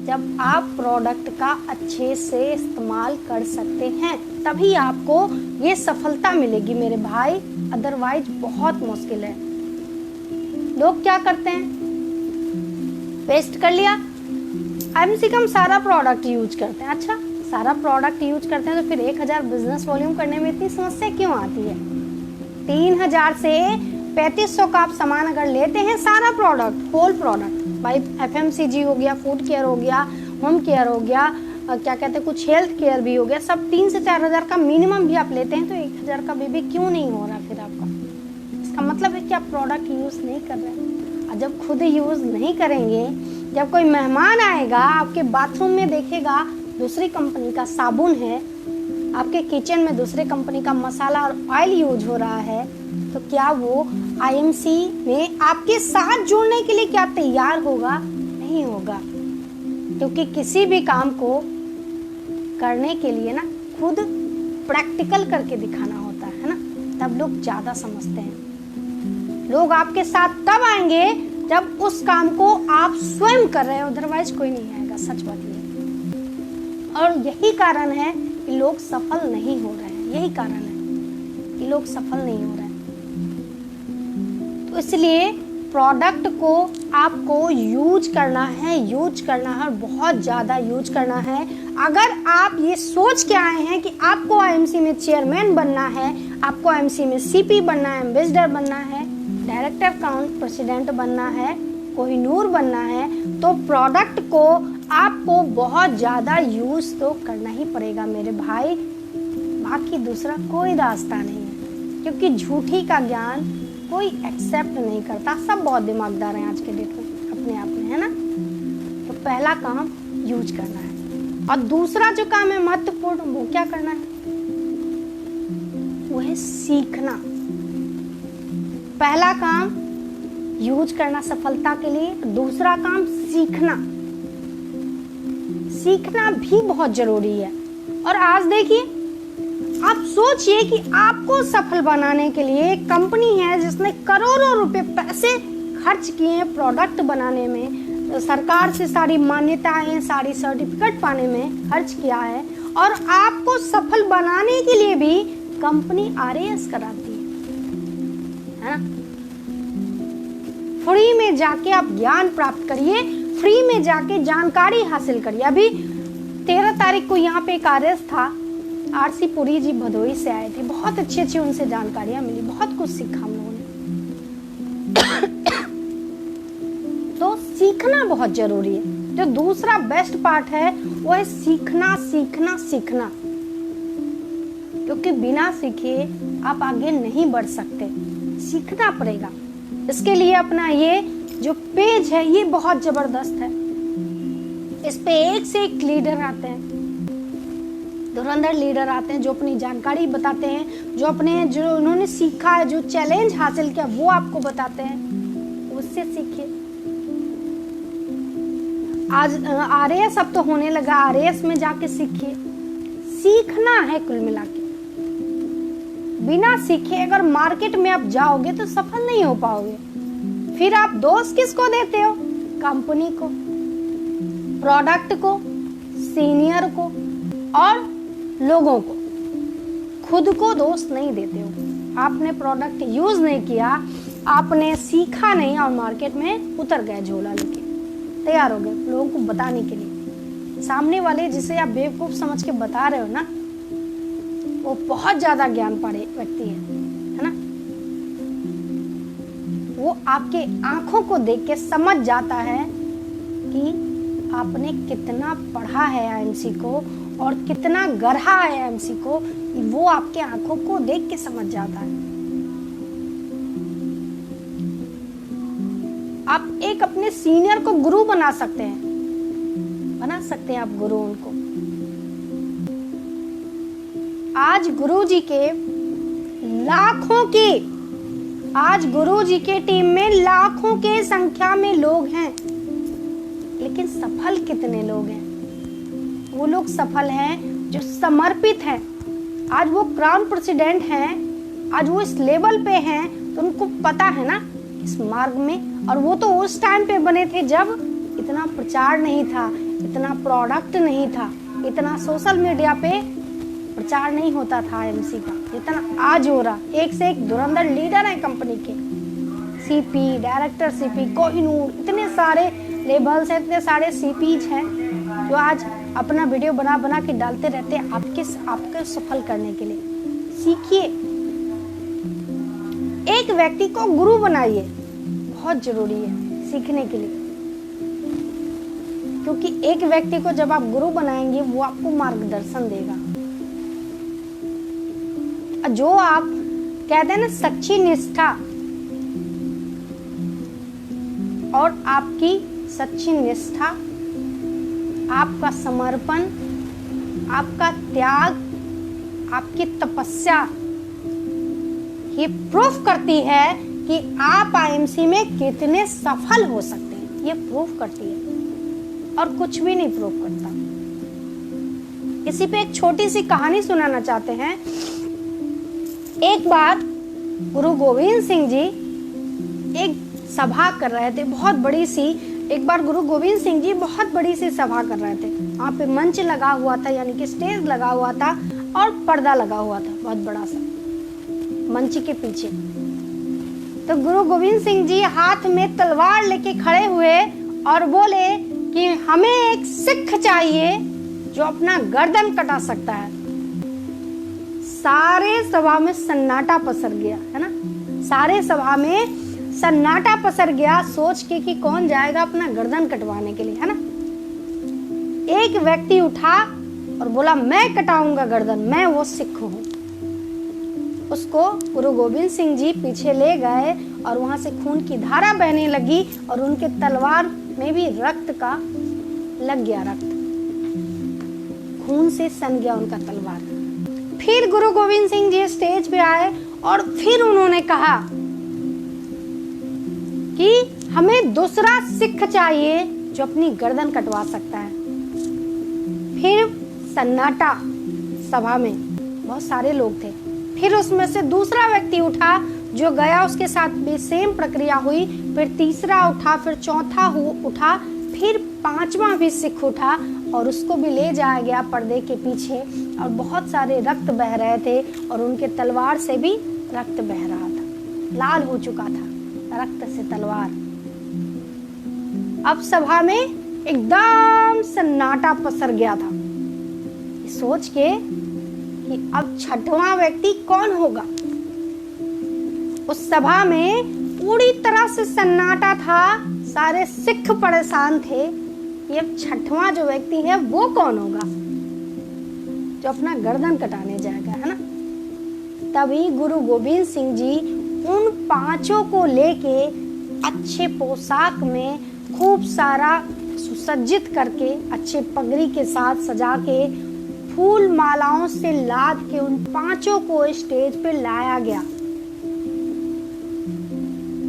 जब आप प्रोडक्ट का अच्छे से इस्तेमाल कर सकते हैं, तभी आपको ये सफलता मिलेगी मेरे भाई, अदरवाइज बहुत मुश्किल है। लोग क्या करते हैं, पेस्ट कर लिया, कम से कम सारा प्रोडक्ट यूज करते हैं। अच्छा, सारा प्रोडक्ट यूज करते हैं तो फिर 1000 बिजनेस वॉल्यूम करने में इतनी समस्या क्यों आती है। 3000 से 3500 का आप सामान अगर लेते हैं, सारा प्रोडक्ट, होल प्रोडक्ट, भाई एफएमसीजी हो गया, फूड केयर हो गया, होम केयर हो गया, क्या कहते हैं कुछ हेल्थ केयर भी हो गया, सब 3 से 4000 का मिनिमम भी आप लेते हैं, तो 1000 का भी क्यों नहीं हो रहा फिर आपका। इसका मतलब है कि आप प्रोडक्ट यूज नहीं कर रहे हैं। और जब खुद यूज नहीं करेंगे, जब कोई मेहमान आएगा, आपके बाथरूम में देखेगा दूसरी कंपनी का साबुन है, आपके किचन में दूसरे कंपनी का मसाला और ऑयल यूज हो रहा है, तो क्या वो आईएमसी में आपके साथ जुड़ने के लिए क्या तैयार होगा? नहीं होगा। क्योंकि किसी भी काम को करने के लिए ना खुद प्रैक्टिकल करके दिखाना होता है ना, तब लोग ज्यादा समझते हैं। लोग आपके साथ तब आएंगे जब उस काम को आप स्वयं कर रहे हो, अदरवाइज कोई नहीं आएगा। सच बात ये, और यही कारण है कि लोग सफल नहीं हो रहे हैं। यही कारण है कि लोग सफल नहीं हो रहे हैं। तो इसलिए प्रोडक्ट को आपको यूज करना है, यूज करना है और बहुत ज़्यादा यूज करना है। अगर आप ये सोच के आए हैं कि आपको आईएमसी में चेयरमैन बनना है, आपको आईएमसी में सीपी बनना है, एम्बेसडर बनना है, डायरेक्टर काउंट प्रेसिडेंट बनना है, कोहिनूर बनना है, तो प्रोडक्ट को आपको बहुत ज़्यादा यूज तो करना ही पड़ेगा मेरे भाई। बाकी दूसरा कोई रास्ता नहीं है, क्योंकि झूठी का ज्ञान कोई एक्सेप्ट नहीं करता। सब बहुत दिमागदार हैं आज के डेट में अपने आप में, है ना। तो पहला काम यूज करना है, और दूसरा जो काम है महत्वपूर्ण, वो क्या करना है? वो है सीखना। पहला काम यूज करना सफलता के लिए, दूसरा काम सीखना। सीखना भी बहुत जरूरी है। और आज देखिए आप सोचिए कि आपको सफल बनाने के लिए एक कंपनी है जिसने करोड़ों रुपए पैसे खर्च किए हैं प्रोडक्ट बनाने में, सरकार से सारी मान्यताएं, सारी सर्टिफिकेट पाने में खर्च किया है, और आपको सफल बनाने के लिए भी कंपनी RAS कराती है ना। फ्री में जाके आप ज्ञान प्राप्त करिए, फ्री में जाके जानकारी हासिल करिए। अभी 13 तारीख को यहाँ पे एक RAS था, RC पुरी जी भदोही से आए थे, बहुत अच्छी अच्छी उनसे जानकारियां मिली, बहुत कुछ सीखा हम लोगों ने। तो सीखना बहुत जरूरी है। जो दूसरा बेस्ट पार्ट है वो है सीखना सीखना सीखना, क्योंकि बिना सीखे आप आगे नहीं बढ़ सकते, सीखना पड़ेगा। इसके लिए अपना ये जो पेज है ये बहुत जबरदस्त है, इस पे एक से एक लीडर आते हैं, धुरंधर लीडर आते हैं जो अपनी जानकारी बताते हैं, जो उन्होंने सीखा है, जो चैलेंज हासिल किया वो आपको बताते हैं, उससे सीखिए। आज RAS अब तो होने लगा, RAS में जाके सीखिए। सीखना है कुल मिला के, बिना सीखे अगर मार्केट में आप जाओगे तो सफल नहीं हो पाओगे। फिर आप दोष किसको देते हो? कंपनी को, प्रोडक्ट को, सीनियर को और लोगों को, खुद को दोष नहीं देते हो। आपने प्रोडक्ट यूज नहीं किया, आपने सीखा नहीं और मार्केट में उतर गए, झोला लेके तैयार हो गए लोगों को बताने के लिए। सामने वाले जिसे आप बेवकूफ समझ के बता रहे हो ना, वो बहुत ज्यादा ज्ञान पाड़े व्यक्ति है ना। वो आपके आंखों को देख के समझ जाता है कि आपने कितना पढ़ा है IMC को और कितना गढ़ा है IMC को, वो आपके आंखों को देख के समझ जाता है। आप एक अपने सीनियर को गुरु बना सकते हैं, आप गुरु उनको। आज गुरुजी के टीम में लाखों के संख्या में लोग हैं, लेकिन सफल कितने लोग हैं? वो लोग सफल हैं जो समर्पित हैं। आज वो क्राउन प्रेसिडेंट हैं, आज वो इस लेवल पे हैं, तो उनको पता है ना इस मार्ग में। और वो तो उस टाइम पे बने थे जब इतना प्रचार नहीं था, इतना प्रोडक्ट नहीं था, इतना सोशल मीडिया पे प्रचार नहीं होता था IMC का जितना आज हो रहा। एक से एक धुरंधर लीडर है कंपनी के, CP, डायरेक्टर CP, कोहिनूर, इतने सारे लेबल्स हैं, इतने सारे CPs हैं जो आज अपना वीडियो बना के डालते रहते हैं आपके सफल करने के लिए। सीखिए, एक व्यक्ति को गुरु बनाइए, बहुत जरूरी है सीखने के लिए, क्योंकि एक व्यक्ति को जब आप गुरु बनाएंगे वो आपको मार्गदर्शन देगा। जो आप कहते हैं ना सच्ची निष्ठा, और आपकी सच्ची निष्ठा, आपका समर्पण, आपका त्याग, आपकी तपस्या, ये प्रूफ करती है कि आप IMC में कितने सफल हो सकते हैं। ये प्रूफ करती है और कुछ भी नहीं प्रूफ करता। इसी पे एक छोटी सी कहानी सुनाना चाहते हैं। एक बार गुरु गोविंद सिंह जी एक सभा कर रहे थे, बहुत बड़ी सी। एक बार गुरु गोविंद सिंह जी बहुत बड़ी सी सभा कर रहे थे। वहाँ पे मंच लगा हुआ था, यानी कि स्टेज लगा हुआ था और पर्दा लगा हुआ था बहुत बड़ा सा मंच के पीछे। तो गुरु गोविंद सिंह जी हाथ में तलवार लेके खड़े हुए और बोले कि हमें एक सिख चाहिए जो अपना गर्दन कटा सकता है। सारे सभा में सन्नाटा पसर गया, है ना। सारे सभा में सन्नाटा पसर गया सोच के कि कौन जाएगा अपना गर्दन कटवाने के लिए, है ना। एक व्यक्ति उठा और बोला मैं कटाऊंगा गर्दन, मैं वो सिख हूं। उसको गुरु गोविंद सिंह जी पीछे ले गए और वहां से खून की धारा बहने लगी और उनके तलवार में भी रक्त का लग गया, रक्त खून से सन गया उनका तलवार। फिर गुरु गोविंद सिंह जी स्टेज पे आए और फिर उन्होंने कहा कि हमें दूसरा सिख चाहिए जो अपनी गर्दन कटवा सकता है। फिर सन्नाटा सभा में, बहुत सारे लोग थे। फिर उसमें से दूसरा व्यक्ति उठा जो गया, उसके साथ भी सेम प्रक्रिया हुई। फिर तीसरा उठा, फिर चौथा उठा, फिर पांचवा भी सिख उठा और उसको भी ले जाया गया पर्दे के पीछे। और बहुत सारे रक्त बह रहे थे और उनके तलवार से भी रक्त बह रहा था, लाल हो चुका था रक्त से तलवार। अब सभा में एकदम सन्नाटा पसर गया था, सोच के कि अब छठवां व्यक्ति कौन होगा। उस सभा में पूरी तरह से सन्नाटा था, सारे सिख परेशान थे कि अब छठवां जो व्यक्ति है वो कौन होगा जो अपना गर्दन कटाने जाएगा, है ना। तभी गुरु गोविंद सिंह जी उन पांचों को लेके अच्छे पोशाक में खूब सारा सुसज्जित करके, अच्छे पगड़ी के साथ सजा के, फूल मालाओं से लाद के उन पांचों को स्टेज पे लाया गया।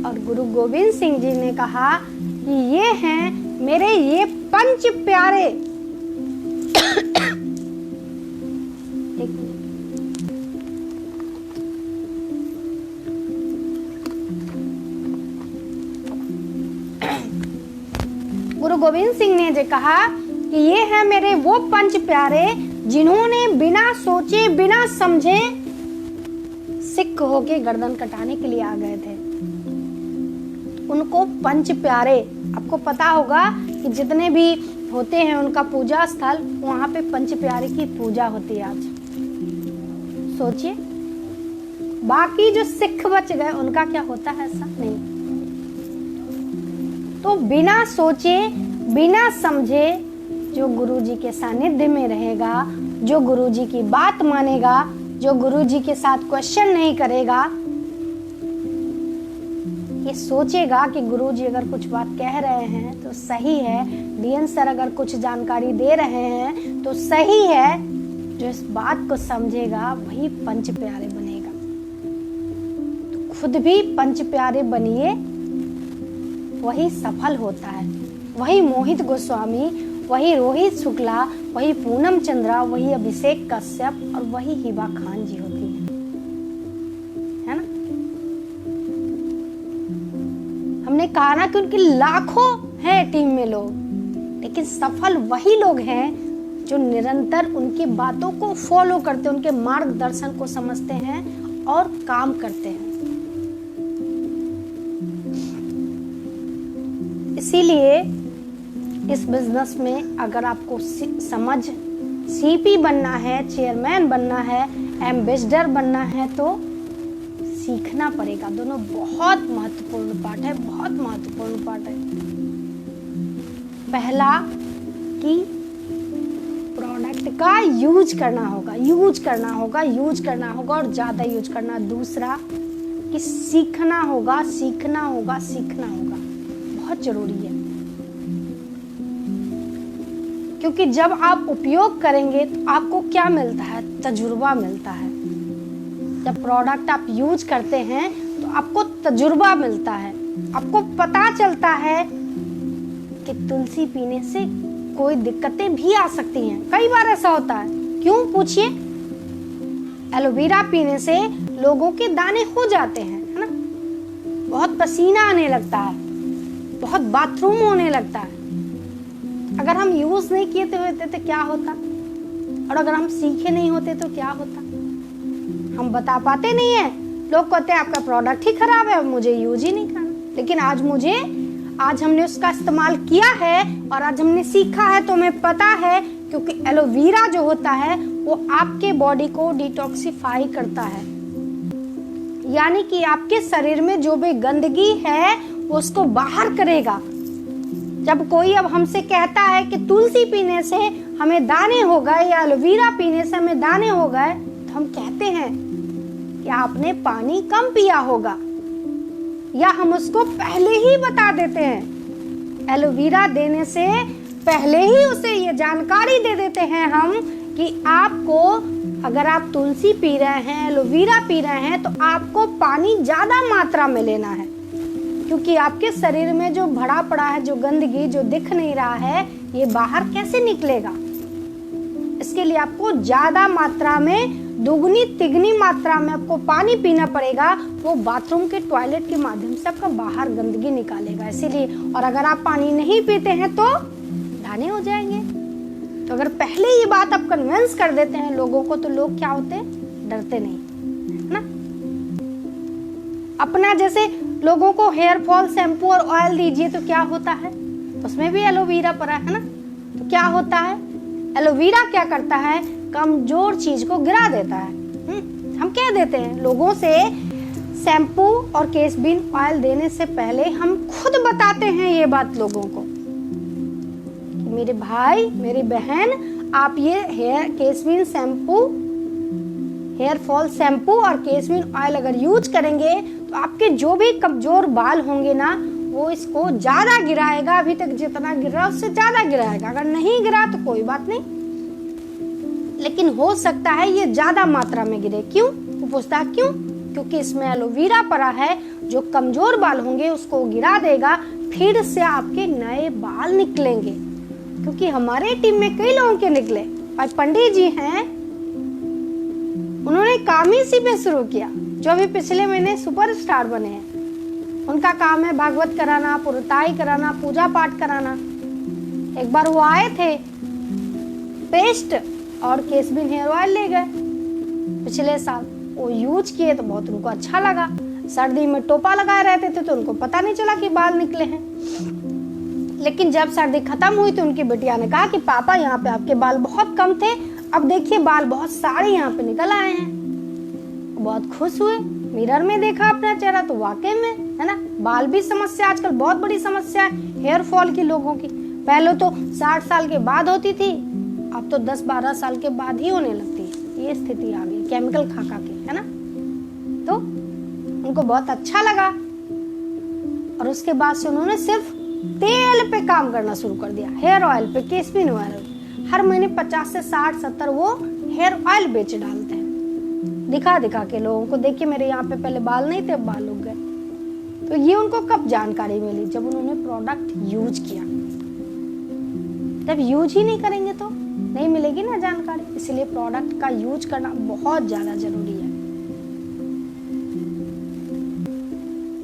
और गुरु गोविंद सिंह जी ने कहा कि ये हैं मेरे ये पंच प्यारे। गुरु गोविंद सिंह ने जो कहा कि ये है मेरे वो पंच प्यारे जिन्होंने बिना सोचे बिना समझे सिख होके गर्दन कटाने के लिए आ गए थे। उनको पंच प्यारे, आपको पता होगा कि जितने भी होते हैं उनका पूजा स्थल, वहां पे पंच प्यारे की पूजा होती है। आज सोचिए बाकी जो सिख बच गए उनका क्या होता है, ऐसा नहीं। तो बिना सोचे बिना समझे जो गुरुजी के सानिध्य में रहेगा, जो गुरुजी की बात मानेगा, जो गुरुजी के साथ क्वेश्चन नहीं करेगा, ये सोचेगा कि गुरुजी अगर कुछ बात कह रहे हैं तो सही है, डीएन सर अगर कुछ जानकारी दे रहे हैं तो सही है, जो इस बात को समझेगा वही पंच प्यारे बनेगा। तो खुद भी पंच प्यारे बनिए, वही सफल होता है। वही मोहित गोस्वामी, वही रोहित शुक्ला, वही पूनम चंद्रा, वही अभिषेक कश्यप और वही हिबा खान जी होती है ना। हमने कहा ना कि उनकी लाखों हैं टीम में लोग, लेकिन सफल वही लोग हैं जो निरंतर उनकी बातों को फॉलो करते हैं, उनके मार्गदर्शन को समझते हैं और काम करते हैं। इसीलिए इस बिजनेस में अगर आपको समझ सीपी बनना है, चेयरमैन बनना है, एम्बेसडर बनना है तो सीखना पड़ेगा। दोनों बहुत महत्वपूर्ण पार्ट है, बहुत महत्वपूर्ण पार्ट है। पहला कि प्रोडक्ट का यूज करना होगा, यूज करना होगा, यूज करना होगा और ज्यादा यूज करना। दूसरा कि सीखना होगा, सीखना होगा, सीखना होगा, बहुत जरूरी है। क्योंकि जब आप उपयोग करेंगे तो आपको क्या मिलता है, तजुर्बा मिलता है। जब प्रोडक्ट आप यूज करते हैं तो आपको तजुर्बा मिलता है, आपको पता चलता है कि तुलसी पीने से कोई दिक्कतें भी आ सकती हैं। कई बार ऐसा होता है, क्यों पूछिए। एलोवेरा पीने से लोगों के दाने हो जाते हैं, है ना। बहुत पसीना आने लगता है, बहुत बाथरूम होने लगता है। अगर हम यूज नहीं किए होते तो क्या होता, और अगर हम सीखे नहीं होते तो क्या होता। हम बता पाते नहीं है, लोग कहते हैं आपका प्रोडक्ट ही खराब है, मुझे यूज ही नहीं करना। लेकिन आज हमने उसका इस्तेमाल किया है और आज हमने सीखा है तो हमें पता है, क्योंकि एलोवेरा जो होता है वो आपके बॉडी को डिटॉक्सिफाई करता है, यानी कि आपके शरीर में जो भी गंदगी है वो उसको बाहर करेगा। जब कोई अब हमसे कहता है कि तुलसी पीने से हमें दाने हो गए या एलोवेरा पीने से हमें दाने हो गए, तो हम कहते हैं कि आपने पानी कम पिया होगा, या हम उसको पहले ही बता देते हैं। एलोवेरा देने से पहले ही उसे ये जानकारी दे देते हैं हम कि आपको, अगर आप तुलसी पी रहे हैं, एलोवेरा पी रहे हैं, तो आपको पानी ज्यादा मात्रा में लेना है, क्योंकि आपके शरीर में जो भरा पड़ा है, जो गंदगी जो दिख नहीं रहा है, ये बाहर कैसे निकलेगा। इसके लिए आपको ज्यादा मात्रा में दुगनी तिगनी मात्रा में आपको पानी पीना पड़ेगा। वो बाथरूम के टॉयलेट के माध्यम से आपका बाहर गंदगी निकालेगा, इसीलिए। और अगर आप पानी नहीं पीते हैं तो दाने हो जाएंगे। तो अगर पहले ये बात आप कन्विंस कर देते हैं लोगों को, तो लोग क्या होते हैं, डरते नहीं, है ना। अपना जैसे लोगों को हेयर फॉल शैम्पू और ऑयल दीजिए तो क्या होता है, उसमें भी एलोवेरा पड़ा है ना। तो क्या होता है, एलोवेरा क्या करता है, कमजोर चीज को गिरा देता है। हम कह देते हैं लोगों से, शैम्पू और केसबीन ऑयल देने से पहले हम खुद बताते हैं ये बात लोगों को कि मेरे भाई मेरी बहन, आप ये केसबीन शैम्पू, हेयर फॉल शैम्पू और केसबीन ऑयल अगर यूज करेंगे तो आपके जो भी कमजोर बाल होंगे ना, वो इसको ज्यादा गिराएगा। अभी तक जितना गिरा उससे ज्यादा गिराएगा। अगर नहीं गिरा तो कोई बात नहीं, लेकिन हो सकता है ये ज्यादा मात्रा में गिरे। क्यों, वो पूछता क्यों, क्योंकि इसमें एलोवेरा पड़ा है, जो कमजोर बाल होंगे उसको गिरा देगा, फिर से आपके नए बाल निकलेंगे। क्योंकि हमारे टीम में कई लोगों के निकले। भाई पंडित जी हैं, उन्होंने काम ही इसी पे शुरू किया, जो अभी पिछले महीने सुपरस्टार बने हैं। उनका काम है भागवत कराना, पुरताई कराना, पूजा पाठ कराना। एक बार वो आए थे, पेस्ट और केसबीन हेयर ऑयल ले गए पिछले साल। वो यूज किए तो बहुत उनको अच्छा लगा। सर्दी में टोपा लगाए रहते थे तो उनको पता नहीं चला कि बाल निकले हैं। लेकिन जब सर्दी खत्म हुई तो उनकी बिटिया ने कहा कि पापा, यहाँ पे आपके बाल बहुत कम थे, अब देखिए बाल बहुत सारे यहाँ पे निकल आए हैं। बहुत खुश हुए, मिरर में देखा अपना चेहरा तो वाकई में, है ना, बाल भी समस्या आजकल बहुत बड़ी समस्या है हेयर फॉल की लोगों की। पहले तो 60 साल के बाद होती थी, अब तो 10-12 साल के बाद ही होने लगती है। ये स्थिति आ गई केमिकल खा के, है ना। तो उनको बहुत अच्छा लगा और उसके बाद से उन्होंने सिर्फ तेल पे काम करना शुरू कर दिया, हेयर ऑयल पे, केसबीन ऑयल। हर महीने 50 से 60-70 वो हेयर ऑयल बेच डालते हैं, दिखा दिखा के लोगों को, देखिए मेरे यहाँ पे पहले बाल नहीं थे, अब बाल उग गए। तो ये उनको कब जानकारी मिली, जब उन्होंने प्रोडक्ट यूज किया। जब यूज ही नहीं करेंगे तो नहीं मिलेगी ना जानकारी। इसलिए प्रोडक्ट का यूज करना बहुत ज्यादा जरूरी है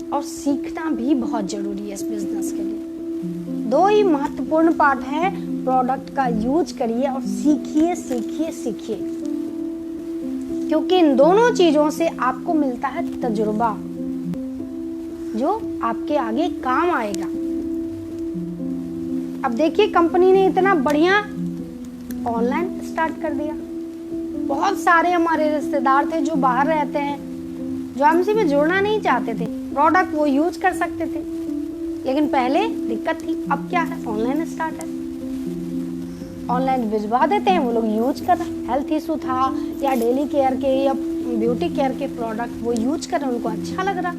और सीखना भी बहुत जरूरी है इस बिजनेस के लिए। 2 ही महत्वपूर्ण पार्ट है, प्रोडक्ट का यूज करिए और सीखिए सीखिए सीखिए, क्योंकि इन दोनों चीजों से आपको मिलता है तजुर्बा जो आपके आगे काम आएगा। अब देखिए कंपनी ने इतना बढ़िया ऑनलाइन स्टार्ट कर दिया। बहुत सारे हमारे रिश्तेदार थे जो बाहर रहते हैं, जो हमसे भी जुड़ना नहीं चाहते थे, प्रोडक्ट वो यूज कर सकते थे, लेकिन पहले दिक्कत थी। अब क्या है, ऑनलाइन स्टार्ट है, ऑनलाइन भिजवा देते हैं, वो लोग यूज कर रहे हैं। हेल्थ इशू था या डेली केयर के या ब्यूटी केयर के प्रोडक्ट वो यूज कर रहे हैं, उनको अच्छा लग रहा,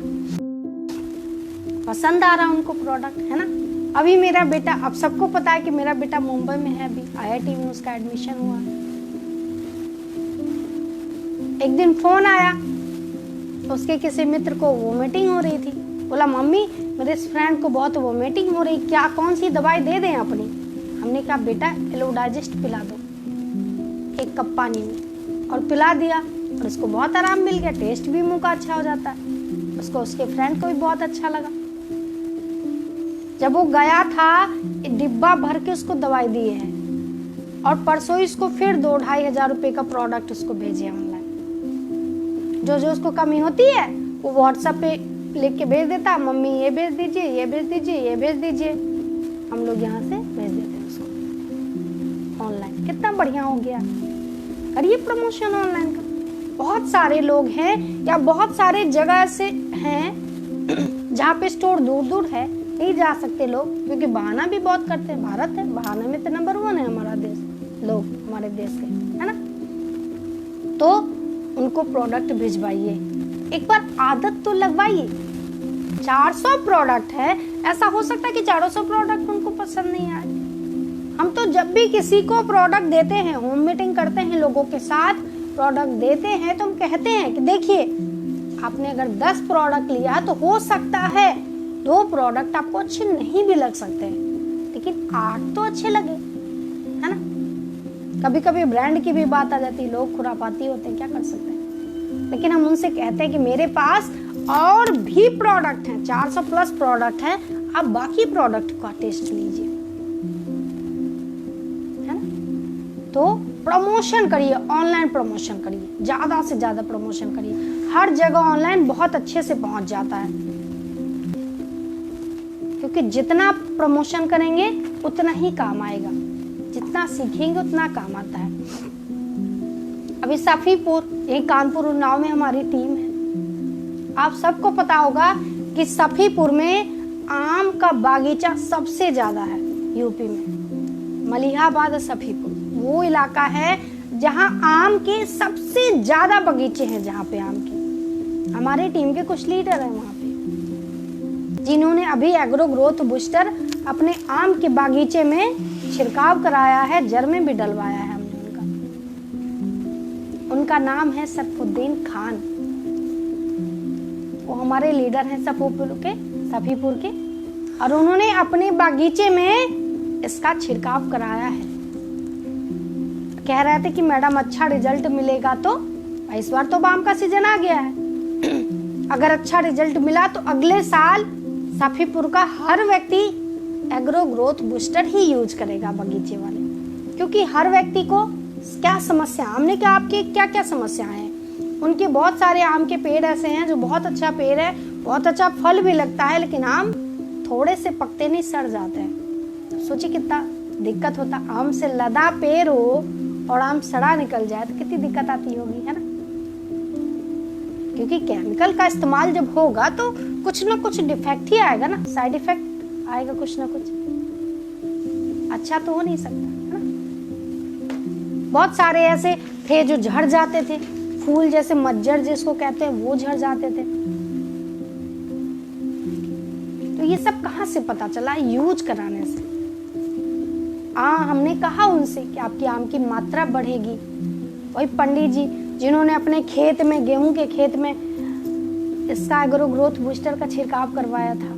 पसंद आ रहा उनको प्रोडक्ट, है ना। अभी मेरा बेटा, अब सबको पता है कि मेरा बेटा मुंबई में है, अभी IIT में उसका एडमिशन हुआ। एक दिन फोन आया, उसके किसी मित्र को वोमिटिंग हो रही थी। बोला मम्मी मेरे फ्रेंड को बहुत वोमिटिंग हो रही, क्या कौन सी दवाई दे दें अपनी। हमने कहा बेटा एलोडाइजेस्ट पिला दो 1 कप पानी में, और पिला दिया और उसको बहुत आराम मिल गया। टेस्ट भी मुंह का अच्छा हो जाता है, उसको उसके फ्रेंड को भी बहुत अच्छा लगा। जब वो गया था, डिब्बा भर के उसको दवाई दिए हैं और परसों इसको फिर 2-2.5 हजार रुपए का प्रोडक्ट उसको भेजे ऑनलाइन। जो जो उसको कमी होती है वो व्हाट्सएप पे लिख के भेज देता, मम्मी ये भेज दीजिए, ये भेज दीजिए, ये भेज दीजिए। हम लोग यहाँ से भेज देते हैं उसको ऑनलाइन। कितना बढ़िया हो गया, करिए प्रमोशन ऑनलाइन का। बहुत सारे लोग हैं या बहुत सारे जगह से हैं जहाँ पे स्टोर दूर दूर है, नहीं जा सकते लोग, क्योंकि बहाना भी बहुत करते हैं। भारत है, बहाने में तो नंबर 1 है हमारा देश, लोग हमारे देश के, है ना। तो उनको प्रोडक्ट भिजवाइए, एक बार आदत तो लगवाइए। 400 प्रोडक्ट है, ऐसा हो सकता है कि 400 प्रोडक्ट उनको पसंद नहीं आए। हम तो जब भी किसी को प्रोडक्ट देते हैं, होम मीटिंग करते हैं, लोगों के साथ प्रोडक्ट देते हैं, तो हम कहते हैं कि देखिए आपने अगर 10 प्रोडक्ट लिया तो हो सकता है 2 प्रोडक्ट आपको अच्छे नहीं भी लग सकते हैं, लेकिन 8 तो अच्छे लगे, है ना। कभी कभी ब्रांड की भी बात आ जाती है, लोग खुरापाती होते हैं, क्या कर सकते हैं। लेकिन हम उनसे कहते हैं कि मेरे पास और भी प्रोडक्ट हैं, 400 प्लस प्रोडक्ट हैं, आप बाकी प्रोडक्ट का टेस्ट लीजिए, है ना। तो प्रमोशन करिए, ऑनलाइन प्रमोशन करिए, ज्यादा से ज्यादा प्रमोशन करिए। हर जगह ऑनलाइन बहुत अच्छे से पहुंच जाता है, क्योंकि जितना प्रमोशन करेंगे उतना ही काम आएगा, जितना सीखेंगे उतना काम आता है। अभी सफीपुर, ये कानपुर उन्नाव में हमारी टीम है। आप सबको पता होगा कि सफीपुर में आम का बागीचा सबसे ज्यादा है यूपी में। मलिहाबाद और सफीपुर वो इलाका है जहां आम के सबसे ज्यादा बगीचे हैं, जहां पे आम के हमारी टीम के कुछ लीडर हैं वहां पे, जिन्होंने अभी एग्रो ग्रोथ बूस्टर अपने आम के बागीचे में छिड़काव कराया है, जड़ में भी डलवाया है हमने उनका नाम है सरफुद्दीन खान। वो हमारे लीडर हैं सफीपुर के, और उन्होंने अपने बागीचे में इसका छिड़काव कराया है। कह रहे थे कि मैडम अच्छा रिजल्ट मिलेगा, तो इस बार तो आम का सीजन आ गया है, अगर अच्छा रिजल्ट मिला तो अगले साल सफीपुर का हर व्यक्ति एग्रो ग्रोथ बूस्टर ही यूज करेगा बगीचे वाले, क्योंकि हर व्यक्ति को क्या समस्या, हमने क्या आपके क्या क्या समस्या है। उनके बहुत सारे आम के पेड़ ऐसे हैं जो बहुत अच्छा पेड़ है, बहुत अच्छा फल भी लगता है, लेकिन आम थोड़े से पकते नहीं, सड़ जाते हैं। सोचिए कितना दिक्कत होता, आम से लदा पेड़ हो और आम सड़ा निकल जाए तो कितनी दिक्कत आती होगी, है ना। क्योंकि केमिकल का इस्तेमाल जब होगा तो कुछ ना कुछ डिफेक्ट ही आएगा ना, साइड इफेक्ट आएगा कुछ ना कुछ, अच्छा तो हो नहीं सकता, है ना। बहुत सारे ऐसे थे जो झड़ जाते थे, फूल जैसे मज्जर जिसको कहते हैं वो झड़ जाते थे। तो ये सब कहाँ से पता चला? यूज कराने से। हमने कहा उनसे कि आपकी आम की मात्रा बढ़ेगी। वही पंडित जी जिन्होंने अपने खेत में, गेहूं के खेत में इसका एग्रो ग्रोथ बूस्टर का छिड़काव करवाया था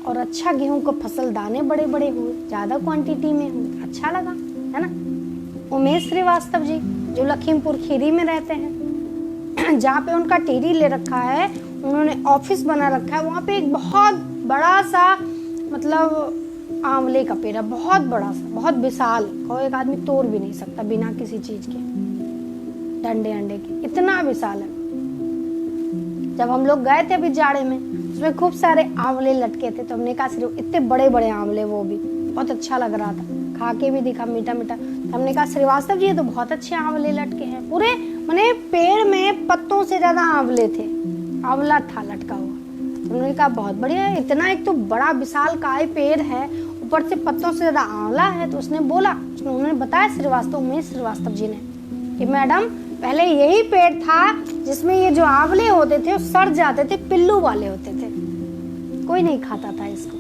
और अच्छा गेहूं को फसल, दाने बड़े बड़े हुए, ज्यादा क्वांटिटी में हुए, अच्छा लगा, है ना। उमेश श्रीवास्तव जी जो लखीमपुर खीरी में रहते हैं, जहाँ पे उनका टेरी ले रखा है, उन्होंने ऑफिस बना रखा है, वहाँ पे एक बहुत बड़ा सा मतलब आंवले का पेड़ है, बहुत बड़ा सा, बहुत विशाल, कोई एक आदमी तोड़ भी नहीं सकता बिना किसी चीज के, डंडे अंडे के, इतना विशाल है। जब हम लोग गए थे अभी जाड़े में, उसमें खूब सारे आंवले लटके थे, तो हमने कहा सिर्फ इतने बड़े बड़े आंवले, वो भी बहुत अच्छा लग रहा था, खा के भी दिखा मीठा मीठा। तो हमने कहा श्रीवास्तव जी ये तो बहुत अच्छे आंवले लटके हैं, पूरे माने पेड़ में पत्तों से ज्यादा आंवले थे, आंवला था लटका हुआ। उन्होंने कहा बहुत बढ़िया है, इतना एक तो बड़ा विशाल काय पेड़ है, ऊपर से पत्तों से ज्यादा आंवला है। तो उसने बोला, उन्होंने बताया श्रीवास्तव, उमेश श्रीवास्तव जी ने, कि मैडम पहले यही पेड़ था जिसमें ये जो आंवले होते थे वो सड़ जाते थे, पिल्लू वाले होते थे, कोई नहीं खाता था इसको,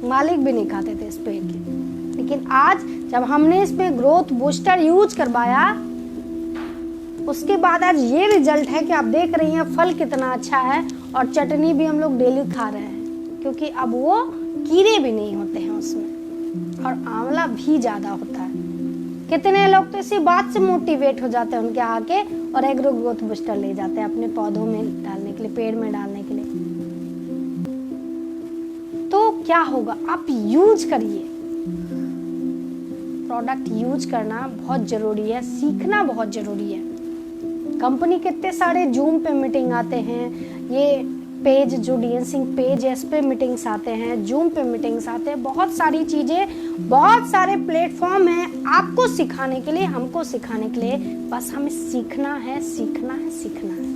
मालिक भी नहीं खाते थे इस पेड़ के। लेकिन आज जब हमने इसमें ग्रोथ बूस्टर यूज करवाया, उसके बाद आज ये रिजल्ट है कि आप देख रही हैं फल कितना अच्छा है, और चटनी भी हम लोग डेली खा रहे हैं, क्योंकि अब वो कीड़े भी नहीं होते हैं उसमें, और आंवला भी ज्यादा होता है। कितने लोग तो इसी बात से मोटिवेट हो जाते हैं, उनके आके और एग्रो ग्रोथ बूस्टर ले जाते हैं अपने पौधों में डालने के लिए, पेड़ में डालने के लिए। तो क्या होगा, आप यूज करिए, प्रोडक्ट यूज करना बहुत जरूरी है, सीखना बहुत जरूरी है। कंपनी के इतने सारे जूम पे मीटिंग आते हैं, ये पेज जो डीएन सिंह पेज है इस पे मीटिंग्स आते हैं, जूम पे मीटिंग्स आते हैं, बहुत सारी चीजें, बहुत सारे प्लेटफॉर्म हैं आपको सिखाने के लिए, हमको सिखाने के लिए। बस हमें सीखना है, सीखना है, सीखना है,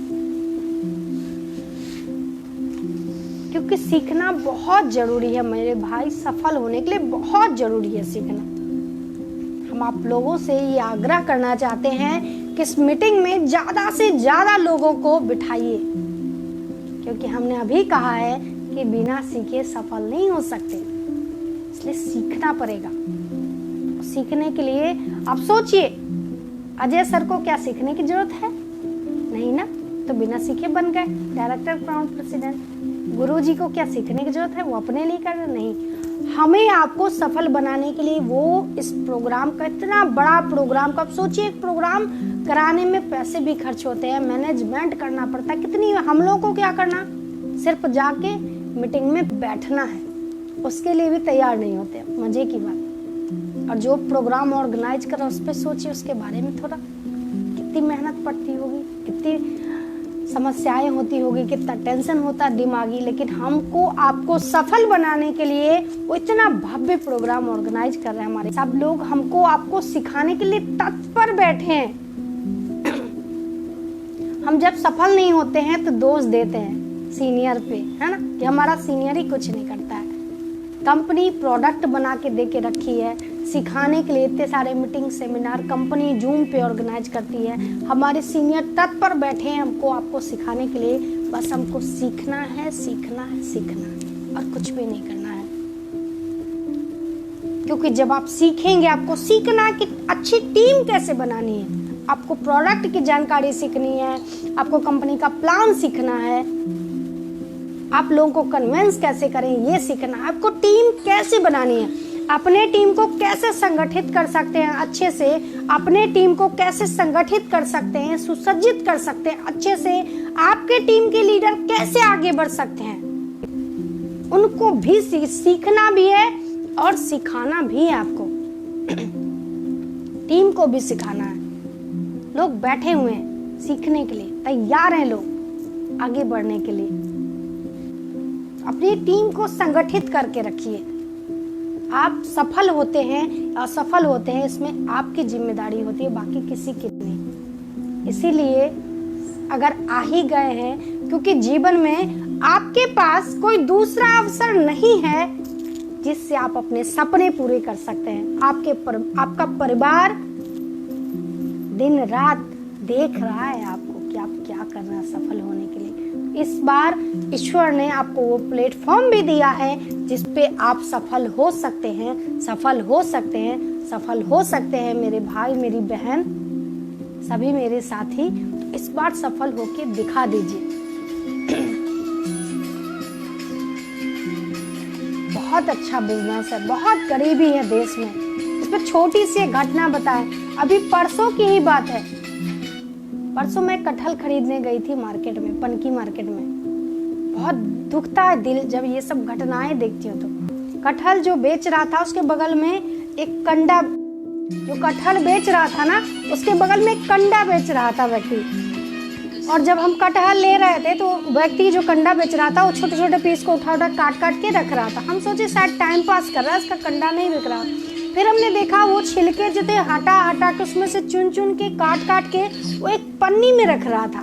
क्योंकि सीखना बहुत जरूरी है मेरे भाई, सफल होने के लिए बहुत जरूरी है सीखना। हम आप लोगों से ये आग्रह करना चाहते हैं कि इस मीटिंग में ज्यादा से ज्यादा लोगों को बिठाइए, क्योंकि हमने अभी कहा है कि बिना सीखे सफल नहीं हो सकते, इसलिए सीखना पड़ेगा। सीखने के लिए आप सोचिए, अजय सर को क्या सीखने की जरूरत है? नहीं ना, तो बिना सीखे बन गए डायरेक्टर क्राउन प्रेसिडेंट। गुरु जी को क्या सीखने की जरूरत है? वो अपने लिए कर रहे नहीं। हमें आपको सफल बनाने के लिए वो इस प्रोग्राम का, इतना बड़ा प्रोग्राम का, आप सोचिए एक प्रोग्राम कराने में पैसे भी खर्च होते हैं, मैनेजमेंट करना पड़ता है, कितनी, हम लोगों को क्या करना, सिर्फ जाके मीटिंग में बैठना है, उसके लिए भी तैयार नहीं होते। मजे की बात। और जो प्रोग्राम ऑर्गेनाइज कर रहा है उस पर सोचिए, उसके बारे में थोड़ा, कितनी मेहनत पड़ती होगी, कितनी समस्याएं होती होगी, कितना टेंशन होता दिमागी, लेकिन हमको आपको सफल बनाने के लिए वो इतना भव्य प्रोग्राम ऑर्गेनाइज कर रहे हैं। हमारे सब लोग हमको आपको सिखाने के लिए तत्पर बैठे हैं। हम जब सफल नहीं होते हैं तो दोष देते हैं सीनियर पे, है ना, कि हमारा सीनियर ही कुछ नहीं करता है। कंपनी प्रोडक्ट बना के दे के रखी है, सिखाने के लिए इतने सारे मीटिंग सेमिनार कंपनी जूम पे ऑर्गेनाइज करती है, हमारे सीनियर तत्पर बैठे हैं हमको आपको सिखाने के लिए। बस हमको सीखना है, सीखना है, सीखना है, और कुछ भी नहीं करना है। क्योंकि जब आप सीखेंगे, आपको सीखना है कि अच्छी टीम कैसे बनानी है, आपको प्रोडक्ट की जानकारी सीखनी है, आपको कंपनी का प्लान सीखना है, आप लोगों को कन्विंस कैसे करें ये सीखना है, आपको टीम कैसे बनानी है, अपने टीम को कैसे संगठित कर सकते हैं अच्छे से, अपने टीम को कैसे संगठित कर सकते हैं, सुसज्जित कर सकते हैं अच्छे से, आपके टीम के लीडर कैसे आगे बढ़ सकते हैं, उनको भी सीखना भी है और सिखाना भी है। आपको टीम को भी सिखाना है। लोग बैठे हुए हैं सीखने के लिए, तैयार हैं लोग आगे बढ़ने के लिए। अपनी टीम को संगठित करके रखिए। आप सफल होते हैं, असफल होते हैं, इसमें आपकी जिम्मेदारी होती है, बाकी किसी की नहीं। इसीलिए अगर आ ही गए हैं, क्योंकि जीवन में आपके पास कोई दूसरा अवसर नहीं है जिससे आप अपने सपने पूरे कर सकते हैं। आपका परिवार दिन रात देख रहा है आपको कि आप क्या कर रहे हैं सफल होने के लिए। इस बार ईश्वर ने आपको वो प्लेटफॉर्म भी दिया है जिस पे आप सफल हो सकते हैं, सफल हो सकते हैं, सफल हो सकते हैं। मेरे भाई, मेरी बहन, सभी मेरे साथी, इस बार सफल होके दिखा दीजिए। बहुत अच्छा बिजनेस है, बहुत गरीबी है देश में। इस पर छोटी सी एक घटना बताएं। अभी परसों की ही बात है। परसों मैं कटहल खरीदने गई थी मार्केट में, पनकी मार्केट में। बहुत दुखता है दिल जब ये सब घटनाएं देखती हूँ तो। कटहल जो बेच रहा था उसके बगल में एक कंडा, जो कटहल बेच रहा था ना उसके बगल में एक कंडा बेच रहा था व्यक्ति। और जब हम कटहल ले रहे थे तो व्यक्ति जो कंडा बेच रहा था वो छोटे छोटे पीस को उठा उठा काट काट के रख रहा था। हम सोचे शायद टाइम पास कर रहा है, इसका कंडा नहीं बिक रहा। फिर हमने देखा वो छिलके जो थे हटा हटा के उसमें से चुन चुन के काट काट के वो एक पन्नी में रख रहा था।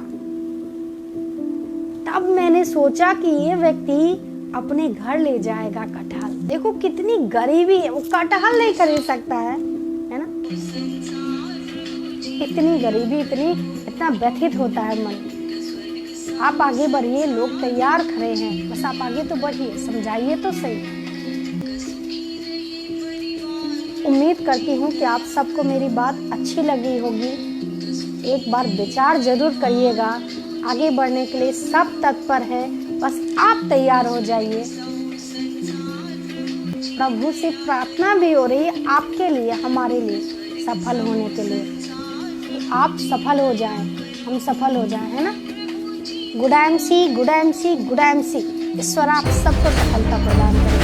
तब मैंने सोचा कि ये व्यक्ति अपने घर ले जाएगा कटहल। देखो कितनी गरीबी है, वो कटहल नहीं खरीद सकता है ना। इतनी गरीबी, इतना व्यथित होता है मन। आप आगे बढ़िए, लोग तैयार खड़े हैं, बस आप आगे तो बढ़िए, समझाइए तो सही। उम्मीद करती हूँ कि आप सबको मेरी बात अच्छी लगी होगी। एक बार विचार जरूर करिएगा। आगे बढ़ने के लिए सब तत्पर है, बस आप तैयार हो जाइए। प्रभु से प्रार्थना भी हो रही है आपके लिए, हमारे लिए सफल होने के लिए। आप सफल हो जाएं, हम सफल हो जाएं, है ना। Good MC, good MC, good MC. ईश्वर आप सबको सफलता प्रदान करें।